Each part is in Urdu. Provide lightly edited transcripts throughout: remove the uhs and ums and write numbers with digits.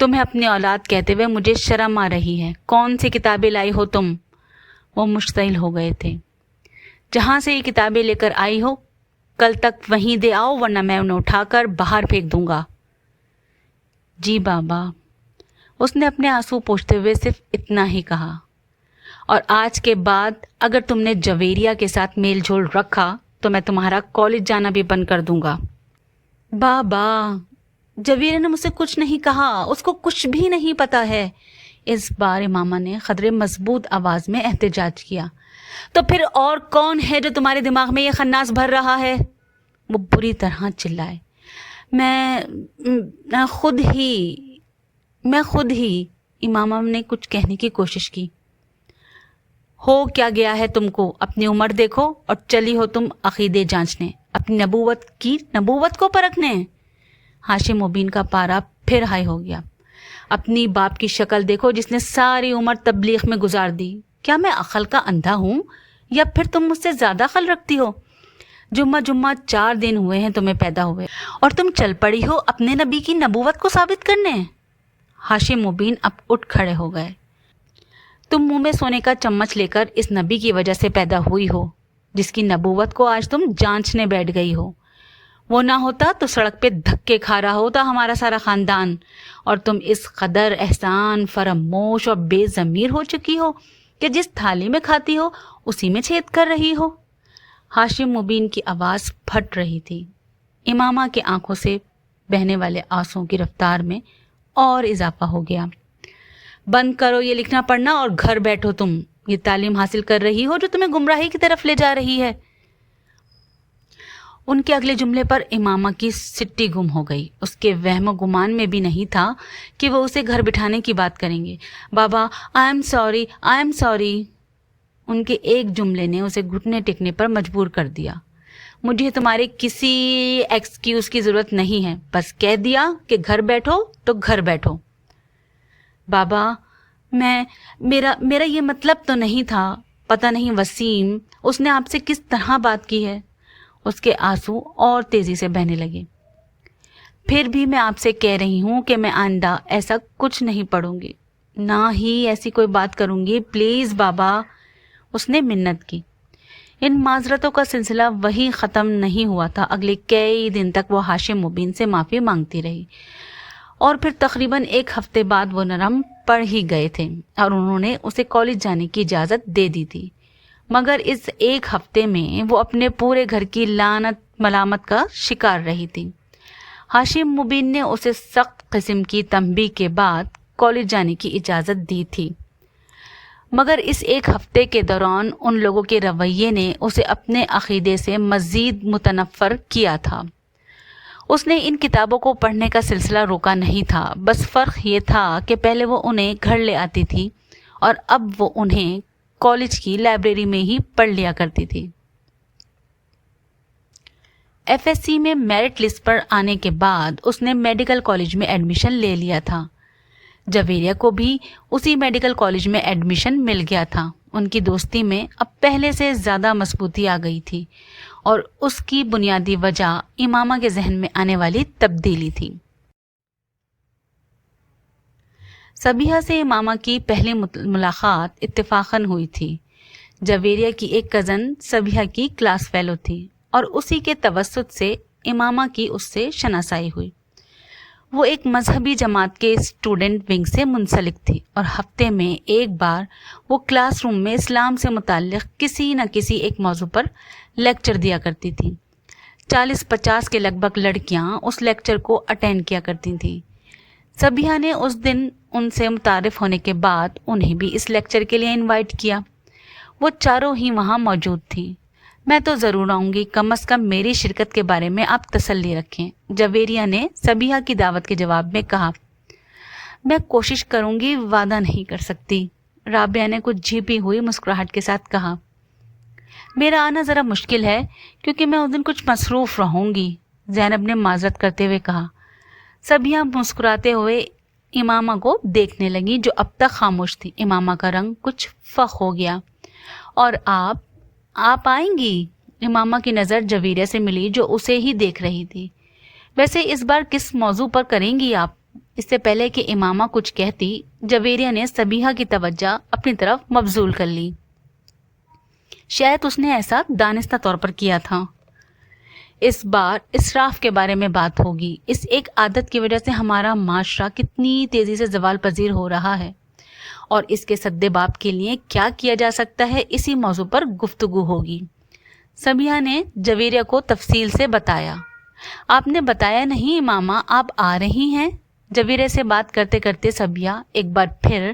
تمہیں اپنی اولاد کہتے ہوئے مجھے شرم آ رہی ہے. کون سی کتابیں لائی ہو تم؟ وہ مشتعل ہو گئے تھے. جہاں سے یہ کتابیں لے کر آئی ہو کل تک وہیں دے آؤ ورنہ میں انہیں اٹھا کر باہر پھینک دوں گا. جی بابا. اس نے اپنے آنسو پوچھتے ہوئے صرف اتنا ہی کہا. اور آج کے بعد اگر تم نے جویریہ کے ساتھ میل جول رکھا تو میں تمہارا کالج جانا بھی بند کر دوں گا. بابا، جویریہ نے مجھ سے کچھ نہیں کہا، اس کو کچھ بھی نہیں پتا ہے. اس بار امامہ نے قدرے مضبوط آواز میں احتجاج کیا. تو پھر اور کون ہے جو تمہارے دماغ میں یہ خناس بھر رہا ہے؟ وہ بری طرح چلائے. میں خود ہی. امامہ نے کچھ کہنے کی کوشش کی. ہو کیا گیا ہے تم کو؟ اپنی عمر دیکھو اور چلی ہو تم عقیدے جانچنے، اپنی نبوت کو پرکھنے. ہاشم مبین کا پارا پھر ہائی ہو گیا. اپنی باپ کی شکل دیکھو جس نے ساری عمر تبلیغ میں گزار دی. کیا میں عقل کا اندھا ہوں یا پھر تم مجھ سے زیادہ عقل رکھتی ہو؟ جمعہ 4 دن ہوئے ہیں تمہیں پیدا ہوئے اور تم چل پڑی ہو اپنے نبی کی نبوت کو ثابت کرنے. ہاشم مبین اب اٹھ کھڑے ہو گئے. تم منہ میں سونے کا چمچ لے کر اس نبی کی وجہ سے پیدا ہوئی ہو جس کی نبوت کو آج تم جانچنے بیٹھ گئی ہو. وہ نہ ہوتا تو سڑک پہ دھکے کھا رہا ہوتا ہمارا سارا خاندان، اور تم اس قدر احسان فراموش اور بے ضمیر ہو چکی ہو کہ جس تھالی میں کھاتی ہو اسی میں چھید کر رہی ہو. ہاشم مبین کی آواز پھٹ رہی تھی. امامہ کے آنکھوں سے بہنے والے آنسوؤں کی رفتار میں اور اضافہ ہو گیا. بند کرو یہ لکھنا پڑھنا اور گھر بیٹھو. تم یہ تعلیم حاصل کر رہی ہو جو تمہیں گمراہی کی طرف لے جا رہی ہے. ان کے اگلے جملے پر امامہ کی سٹی گم ہو گئی. اس کے وہم و گمان میں بھی نہیں تھا کہ وہ اسے گھر بٹھانے کی بات کریں گے. بابا آئی ایم سوری. ان کے ایک جملے نے اسے گھٹنے ٹیکنے پر مجبور کر دیا. مجھے تمہارے کسی ایکسکیوز کی ضرورت نہیں ہے، بس کہہ دیا کہ گھر بیٹھو تو گھر بیٹھو. بابا میرا یہ مطلب تو نہیں تھا. پتہ نہیں وسیم اس نے آپ سے کس طرح بات کی ہے. اس کے آنسو اور تیزی سے بہنے لگے. پھر بھی میں آپ سے کہہ رہی ہوں کہ میں آئندہ ایسا کچھ نہیں پڑھوں گی، نہ ہی ایسی کوئی بات کروں گی. پلیز بابا. اس نے منت کی. ان معذرتوں کا سلسلہ وہی ختم نہیں ہوا تھا. اگلے کئی دن تک وہ ہاشم مبین سے معافی مانگتی رہی اور پھر تقریباً 1 ہفتے بعد وہ نرم پڑ ہی گئے تھے اور انہوں نے اسے کالج جانے کی اجازت دے دی تھی. مگر اس 1 ہفتے میں وہ اپنے پورے گھر کی لعنت ملامت کا شکار رہی تھی. ہاشم مبین نے اسے سخت قسم کی تنبیہ کے بعد کالج جانے کی اجازت دی تھی، مگر اس 1 ہفتے کے دوران ان لوگوں کے رویے نے اسے اپنے عقیدے سے مزید متنفر کیا تھا. اس نے ان کتابوں کو پڑھنے کا سلسلہ روکا نہیں تھا، بس فرق یہ تھا کہ پہلے وہ انہیں گھر لے آتی تھی اور اب وہ انہیں کالج کی لائبریری میں ہی پڑھ لیا کرتی تھی. FSC میں میرٹ لسٹ پر آنے کے بعد اس نے میڈیکل کالج میں ایڈمیشن لے لیا تھا. جویریہ کو بھی اسی میڈیکل کالج میں ایڈمیشن مل گیا تھا. ان کی دوستی میں اب پہلے سے زیادہ مضبوطی آ گئی تھی اور اس کی بنیادی وجہ امامہ کے ذہن میں آنے والی تبدیلی تھی. صبیحہ سے امامہ کی پہلی ملاقات اتفاقاً ہوئی تھی. جویریہ کی ایک کزن صبیحہ کی کلاس فیلو تھی اور اسی کے توسط سے امامہ کی اس سے شناسائی ہوئی. وہ ایک مذہبی جماعت کے اسٹوڈنٹ ونگ سے منسلک تھی اور ہفتے میں ایک بار وہ کلاس روم میں اسلام سے متعلق کسی نہ کسی ایک موضوع پر لیکچر دیا کرتی تھی. 40-50 کے لگ بھگ لڑکیاں اس لیکچر کو اٹینڈ کیا کرتی تھیں. صبیحہ نے اس دن ان سے متعارف ہونے کے بعد انہیں بھی اس لیکچر کے لیے انوائٹ کیا. وہ چاروں ہی وہاں موجود تھیں. میں تو ضرور آؤں گی، کم از کم میری شرکت کے بارے میں آپ تسلی رکھیں، جویریہ نے صبیحہ کی دعوت کے جواب میں کہا. میں کوشش کروں گی، وعدہ نہیں کر سکتی، رابعہ نے کچھ جھیپی ہوئی مسکراہٹ کے ساتھ کہا. میرا آنا ذرا مشکل ہے کیونکہ میں اس دن کچھ مصروف رہوں گی، زینب نے معذرت کرتے ہوئے کہا. صبیحہ مسکراتے ہوئے امامہ کو دیکھنے لگی جو اب تک خاموش تھی. امامہ کا رنگ کچھ فخ ہو گیا. اور آپ آئیں گی؟ امامہ کی نظر جویریہ سے ملی جو اسے ہی دیکھ رہی تھی. ویسے اس بار کس موضوع پر کریں گی آپ؟ اس سے پہلے کہ امامہ کچھ کہتی، جویریہ نے سبیحہ کی توجہ اپنی طرف مبذول کر لی۔ شاید اس نے ایسا دانستہ طور پر کیا تھا۔ اس بار اسراف کے بارے میں بات ہوگی۔ اس ایک عادت کی وجہ سے ہمارا معاشرہ کتنی تیزی سے زوال پذیر ہو رہا ہے، اور اس کے سدباب کے لیے کیا کیا جا سکتا ہے، اسی موضوع پر گفتگو ہوگی۔ سبیحہ نے جویریہ کو تفصیل سے بتایا۔ آپ نے بتایا نہیں امامہ آپ آ رہی ہیں؟ جویریہ سے بات کرتے کرتے سبیحہ ایک بار پھر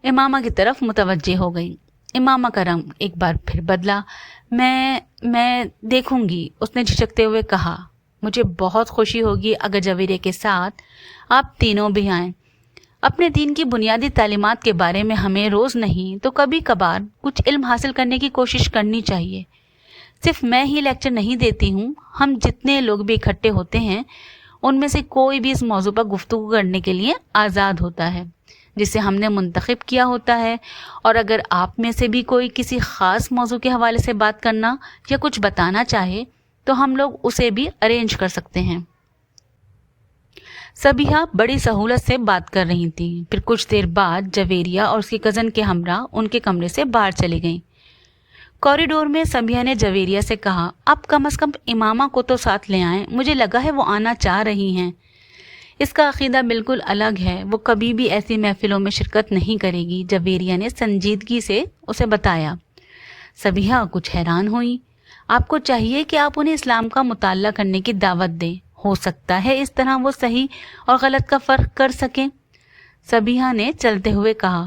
امامہ کی طرف متوجہ ہو گئی۔ امامہ کا رنگ ایک بار پھر بدلا۔ میں دیکھوں گی، اس نے جھجکتے ہوئے کہا۔ مجھے بہت خوشی ہوگی اگر جویریہ کے ساتھ آپ تینوں بھی آئیں۔ اپنے دین کی بنیادی تعلیمات کے بارے میں ہمیں روز نہیں تو کبھی کبھار کچھ علم حاصل کرنے کی کوشش کرنی چاہیے۔ صرف میں ہی لیکچر نہیں دیتی ہوں، ہم جتنے لوگ بھی اکٹھے ہوتے ہیں ان میں سے کوئی بھی اس موضوع پر گفتگو کرنے کے لیے آزاد ہوتا ہے جسے ہم نے منتخب کیا ہوتا ہے، اور اگر آپ میں سے بھی کوئی کسی خاص موضوع کے حوالے سے بات کرنا یا کچھ بتانا چاہے تو ہم لوگ اسے بھی ارینج کر سکتے ہیں۔ سبیحہ بڑی سہولت سے بات کر رہی تھیں۔ پھر کچھ دیر بعد جویریہ اور اس کی کزن کے ہمراہ ان کے کمرے سے باہر چلی گئیں۔ کوریڈور میں سبیحہ نے جویریہ سے کہا، آپ کم از کم امامہ کو تو ساتھ لے آئیں، مجھے لگا ہے وہ آنا چاہ رہی ہیں۔ اس کا عقیدہ بالکل الگ ہے، وہ کبھی بھی ایسی محفلوں میں شرکت نہیں کرے گی، جویریہ نے سنجیدگی سے اسے بتایا۔ سبیحہ کچھ حیران ہوئی۔ آپ کو چاہیے کہ آپ انہیں اسلام کا مطالعہ کرنے کی دعوت دیں، ہو سکتا ہے اس طرح وہ صحیح اور غلط کا فرق کر سکیں۔ سبیحہ نے چلتے ہوئے کہا،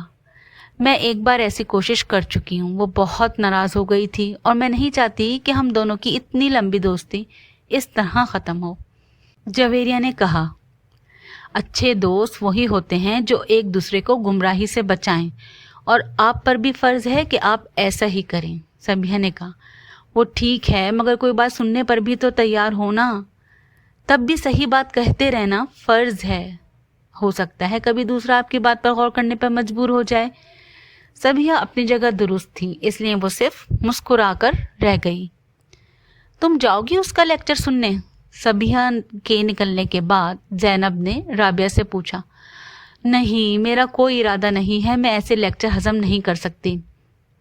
میں ایک بار ایسی کوشش کر چکی ہوں، وہ بہت ناراض ہو گئی تھی، اور میں نہیں چاہتی کہ ہم دونوں کی اتنی لمبی دوستی اس طرح ختم ہو۔ جویریہ نے کہا، اچھے دوست وہی ہوتے ہیں جو ایک دوسرے کو گمراہی سے بچائیں، اور آپ پر بھی فرض ہے کہ آپ ایسا ہی کریں۔ سبیحہ نے کہا، وہ ٹھیک ہے، مگر کوئی بات سننے پر بھی تو تیار ہونا، تب بھی صحیح بات کہتے رہنا فرض ہے، ہو سکتا ہے کبھی دوسرا آپ کی بات پر غور کرنے پر مجبور ہو جائے۔ سبیحہ اپنی جگہ درست تھی، اس لیے وہ صرف مسکرا کر رہ گئی۔ تم جاؤ گی اس کا لیکچر سننے؟ سبیحہ کے نکلنے کے بعد زینب نے رابعہ سے پوچھا۔ نہیں، میرا کوئی ارادہ نہیں ہے، میں ایسے لیکچر ہضم نہیں کر سکتی،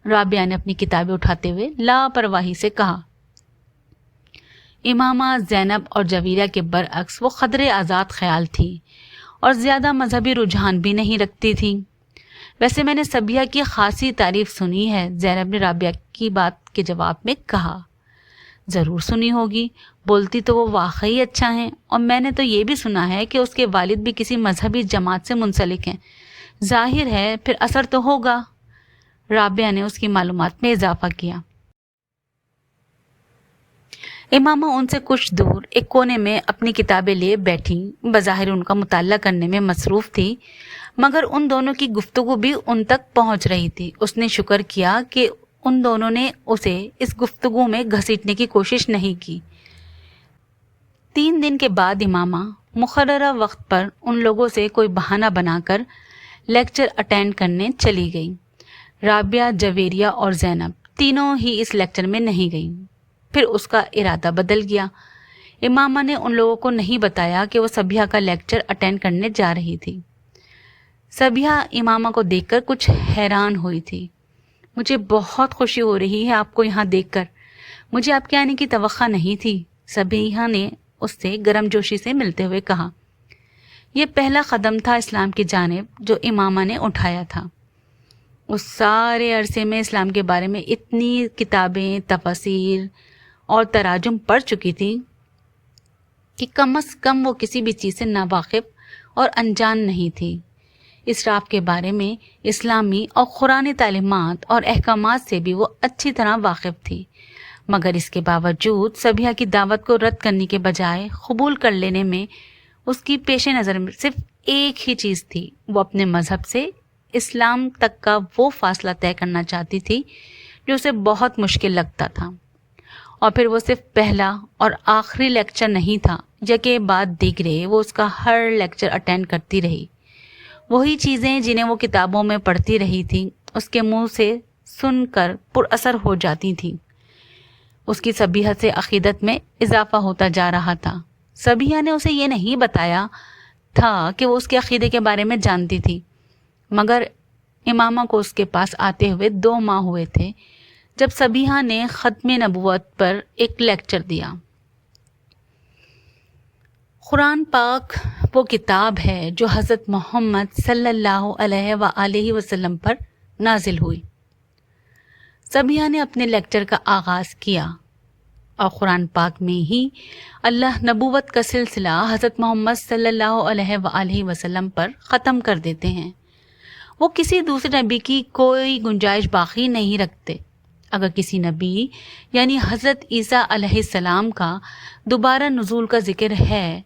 رابعہ نے اپنی کتابیں اٹھاتے ہوئے لاپرواہی سے کہا۔ امامہ زینب اور جویریہ کے برعکس وہ قدرے آزاد خیال تھی اور زیادہ مذہبی رجحان بھی نہیں رکھتی تھی۔ ویسے میں نے سبیحہ کی خاصی تعریف سنی ہے، زینب نے رابعہ کی بات کے جواب میں کہا۔ ضرور سنی ہوگی، بولتی تو وہ واقعی اچھا ہیں، اور میں نے تو یہ بھی سنا ہے کہ اس کے والد بھی کسی مذہبی جماعت سے منسلک ہیں، ظاہر ہے پھر اثر تو ہوگا، رابعہ نے اس کی معلومات میں اضافہ کیا۔ امامہ ان سے کچھ دور ایک کونے میں اپنی کتابیں لے بیٹھیں، بظاہر ان کا مطالعہ کرنے میں مصروف تھی، مگر ان دونوں کی گفتگو بھی ان تک پہنچ رہی تھی۔ اس نے شکر کیا کہ ان دونوں نے اسے اس گفتگو میں گھسیٹنے کی کوشش نہیں کی۔ 3 دن کے بعد امامہ مقررہ وقت پر ان لوگوں سے کوئی بہانہ بنا کر لیکچر اٹینڈ کرنے چلی گئی۔ رابعہ، جویریہ اور زینب تینوں ہی اس لیکچر میں نہیں گئیں۔ پھر اس کا ارادہ بدل گیا۔ امامہ نے ان لوگوں کو نہیں بتایا کہ وہ سبیحہ کا لیکچر اٹینڈ کرنے جا رہی تھی۔ سبیحہ امامہ کو دیکھ کر کچھ حیران ہوئی تھی۔ مجھے بہت خوشی ہو رہی ہے آپ کو یہاں دیکھ کر، مجھے آپ کے آنے کی توقع نہیں تھی، سبیحہ نے اس سے گرم جوشی سے ملتے ہوئے کہا۔ یہ پہلا قدم تھا اسلام کی جانب جو امامہ نے اٹھایا تھا۔ اس سارے عرصے میں اسلام کے بارے میں اتنی کتابیں، تفاسیر اور تراجم پڑھ چکی تھی کہ کم از کم وہ کسی بھی چیز سے ناواقف اور انجان نہیں تھی۔ اسراف کے بارے میں اسلامی اور قرآنی تعلیمات اور احکامات سے بھی وہ اچھی طرح واقف تھی، مگر اس کے باوجود سبیحہ کی دعوت کو رد کرنے کے بجائے قبول کر لینے میں اس کی پیش نظر میں صرف ایک ہی چیز تھی، وہ اپنے مذہب سے اسلام تک کا وہ فاصلہ طے کرنا چاہتی تھی جو اسے بہت مشکل لگتا تھا۔ اور پھر وہ صرف پہلا اور آخری لیکچر نہیں تھا، یکے بعد دیگرے وہ اس کا ہر لیکچر اٹینڈ کرتی رہی۔ وہی چیزیں جنہیں وہ کتابوں میں پڑھتی رہی تھی اس کے منہ سے سن کر پر اثر ہو جاتی تھیں۔ اس کی سبیحہ سے عقیدت میں اضافہ ہوتا جا رہا تھا۔ سبیحہ نے اسے یہ نہیں بتایا تھا کہ وہ اس کے عقیدے کے بارے میں جانتی تھی، مگر امامہ کو اس کے پاس آتے ہوئے 2 ماہ ہوئے تھے جب سبیحہ نے ختم نبوت پر ایک لیکچر دیا۔ قرآن پاک وہ کتاب ہے جو حضرت محمد صلی اللہ علیہ وآلہ وسلم پر نازل ہوئی۔ سبیحہ نے اپنے لیکچر کا آغاز کیا اور قرآن پاک میں ہی اللہ نبوت کا سلسلہ حضرت محمد صلی اللہ علیہ وآلہ وسلم پر ختم کر دیتے ہیں۔ وہ کسی دوسرے نبی کی کوئی گنجائش باقی نہیں رکھتے۔ اگر کسی نبی یعنی حضرت عیسیٰ علیہ السلام کا دوبارہ نزول کا ذکر ہے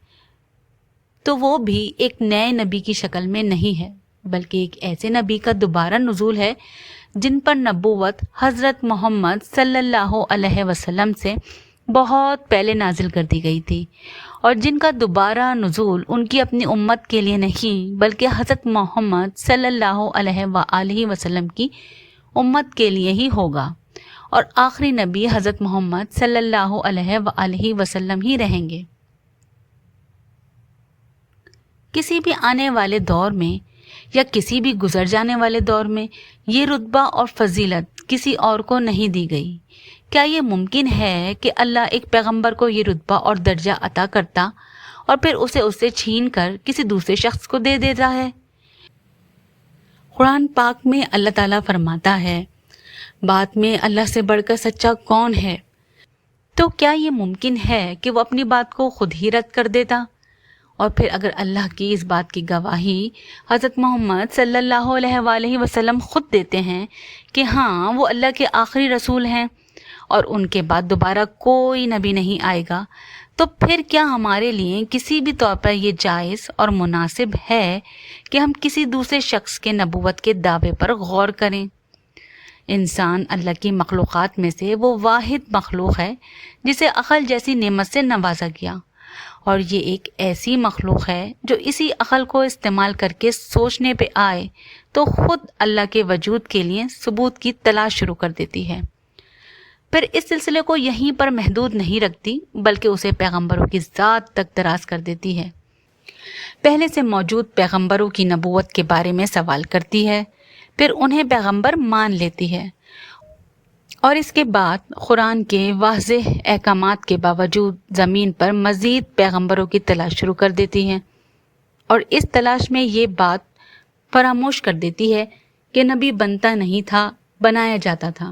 تو وہ بھی ایک نئے نبی کی شکل میں نہیں ہے، بلکہ ایک ایسے نبی کا دوبارہ نزول ہے جن پر نبوت حضرت محمد صلی اللہ علیہ وسلم سے بہت پہلے نازل کر دی گئی تھی، اور جن کا دوبارہ نزول ان کی اپنی امت کے لیے نہیں بلکہ حضرت محمد صلی اللہ علیہ وآلہ وسلم کی امت کے لیے ہی ہوگا، اور آخری نبی حضرت محمد صلی اللہ علیہ وآلہ وسلم ہی رہیں گے۔ کسی بھی آنے والے دور میں یا کسی بھی گزر جانے والے دور میں یہ رتبہ اور فضیلت کسی اور کو نہیں دی گئی۔ کیا یہ ممکن ہے کہ اللہ ایک پیغمبر کو یہ رتبہ اور درجہ عطا کرتا اور پھر اسے چھین کر کسی دوسرے شخص کو دے دیتا ہے؟ قرآن پاک میں اللہ تعالیٰ فرماتا ہے، بات میں اللہ سے بڑھ کر سچا کون ہے؟ تو کیا یہ ممکن ہے کہ وہ اپنی بات کو خود ہی رد کر دیتا؟ اور پھر اگر اللہ کی اس بات کی گواہی حضرت محمد صلی اللہ علیہ وآلہ وسلم خود دیتے ہیں کہ ہاں وہ اللہ کے آخری رسول ہیں اور ان کے بعد دوبارہ کوئی نبی نہیں آئے گا، تو پھر کیا ہمارے لیے کسی بھی طور پر یہ جائز اور مناسب ہے کہ ہم کسی دوسرے شخص کے نبوت کے دعوے پر غور کریں؟ انسان اللہ کی مخلوقات میں سے وہ واحد مخلوق ہے جسے عقل جیسی نعمت سے نوازا گیا، اور یہ ایک ایسی مخلوق ہے جو اسی عقل کو استعمال کر کے سوچنے پہ آئے تو خود اللہ کے وجود کے لیے ثبوت کی تلاش شروع کر دیتی ہے، پھر اس سلسلے کو یہیں پر محدود نہیں رکھتی بلکہ اسے پیغمبروں کی ذات تک دراز کر دیتی ہے۔ پہلے سے موجود پیغمبروں کی نبوت کے بارے میں سوال کرتی ہے، پھر انہیں پیغمبر مان لیتی ہے، اور اس کے بعد قرآن کے واضح احکامات کے باوجود زمین پر مزید پیغمبروں کی تلاش شروع کر دیتی ہے، اور اس تلاش میں یہ بات فراموش کر دیتی ہے کہ نبی بنتا نہیں تھا، بنایا جاتا تھا،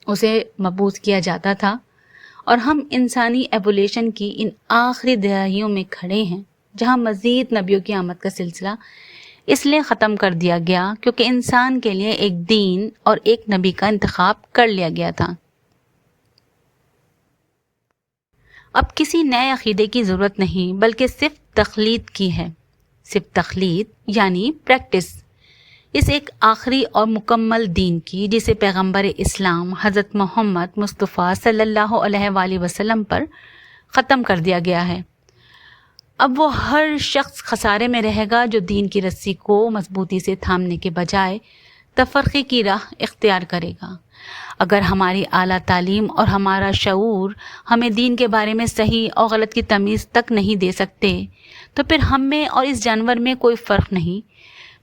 اسے مبعوث کیا جاتا تھا، اور ہم انسانی ایولیوشن کی ان آخری دہائیوں میں کھڑے ہیں جہاں مزید نبیوں کی آمد کا سلسلہ اس لیے ختم کر دیا گیا کیونکہ انسان کے لیے ایک دین اور ایک نبی کا انتخاب کر لیا گیا تھا۔ اب کسی نئے عقیدے کی ضرورت نہیں بلکہ صرف تقلید کی ہے، صرف تقلید یعنی پریکٹس اس ایک آخری اور مکمل دین کی جسے پیغمبر اسلام حضرت محمد مصطفیٰ صلی اللہ علیہ وآلہ وسلم پر ختم کر دیا گیا ہے۔ اب وہ ہر شخص خسارے میں رہے گا جو دین کی رسی کو مضبوطی سے تھامنے کے بجائے تفرقے کی راہ اختیار کرے گا۔ اگر ہماری اعلیٰ تعلیم اور ہمارا شعور ہمیں دین کے بارے میں صحیح اور غلط کی تمیز تک نہیں دے سکتے تو پھر ہم میں اور اس جانور میں کوئی فرق نہیں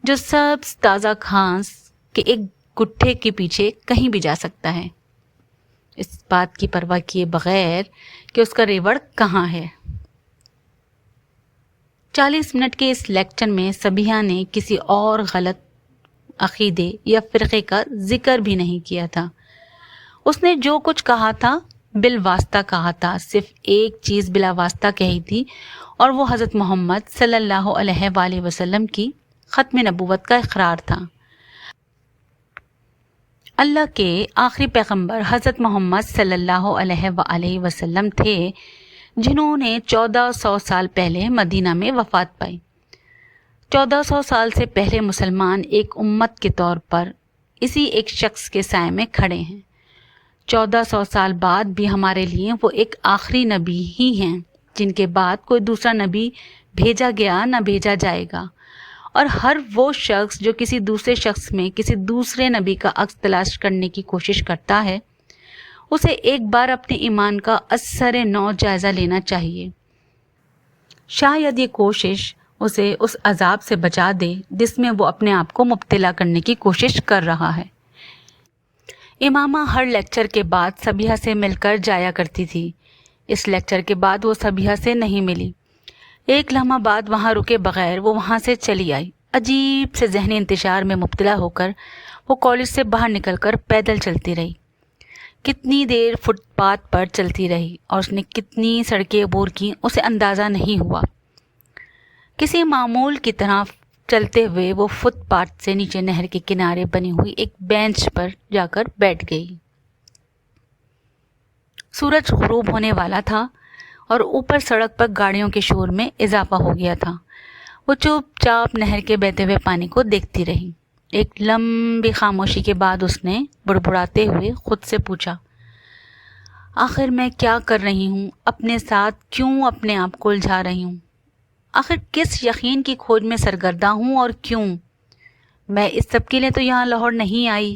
جو سبز تازہ گھاس کے ایک گٹھے کے پیچھے کہیں بھی جا سکتا ہے، اس بات کی پرواہ کیے بغیر کہ اس کا ریوڑ کہاں ہے۔ 40 منٹ کے اس لیکچر میں سبیحہ نے کسی اور غلط عقیدے یا فرقے کا ذکر بھی نہیں کیا تھا۔ اس نے جو کچھ کہا تھا بالواسطہ کہا تھا، صرف ایک چیز بلا واسطہ کہی تھی، اور وہ حضرت محمد صلی اللہ علیہ وآلہ وسلم کی ختم نبوت کا اقرار تھا۔ اللہ کے آخری پیغمبر حضرت محمد صلی اللہ علیہ وآلہ وسلم تھے جنہوں نے 1400 سال پہلے مدینہ میں وفات پائی۔ 1400 سال سے پہلے مسلمان ایک امت کے طور پر اسی ایک شخص کے سائے میں کھڑے ہیں۔ 1400 سال بعد بھی ہمارے لیے وہ ایک آخری نبی ہی ہیں جن کے بعد کوئی دوسرا نبی بھیجا گیا نہ بھیجا جائے گا، اور ہر وہ شخص جو کسی دوسرے شخص میں کسی دوسرے نبی کا عکس تلاش کرنے کی کوشش کرتا ہے اسے ایک بار اپنے ایمان کا اثر نو جائزہ لینا چاہیے۔ شاید یہ کوشش اسے اس عذاب سے بچا دے جس میں وہ اپنے آپ کو مبتلا کرنے کی کوشش کر رہا ہے۔ امامہ ہر لیکچر کے بعد صبیحہ سے مل کر جایا کرتی تھی۔ اس لیکچر کے بعد وہ صبیحہ سے نہیں ملی۔ ایک لمحہ بعد وہاں رکے بغیر وہ وہاں سے چلی آئی۔ عجیب سے ذہنی انتشار میں مبتلا ہو کر وہ کالج سے باہر نکل کر پیدل چلتی رہی۔ کتنی دیر فٹ پاتھ پر چلتی رہی اور اس نے کتنی سڑکیں عبور کی اسے اندازہ نہیں ہوا۔ کسی معمول کی طرح چلتے ہوئے وہ فٹ پاتھ سے نیچے نہر کے کنارے بنی ہوئی ایک بینچ پر جا کر بیٹھ گئی۔ سورج غروب ہونے والا تھا اور اوپر سڑک پر گاڑیوں کے شور میں اضافہ ہو گیا تھا۔ وہ چپ چاپ نہر کے بہتے ہوئے پانی کو دیکھتی رہی۔ ایک لمبی خاموشی کے بعد اس نے بڑبڑاتے ہوئے خود سے پوچھا، آخر میں کیا کر رہی ہوں؟ اپنے ساتھ کیوں اپنے آپ کو الجھا رہی ہوں؟ آخر کس یقین کی کھوج میں سرگرداں ہوں اور کیوں؟ میں اس سب کے لیے تو یہاں لاہور نہیں آئی،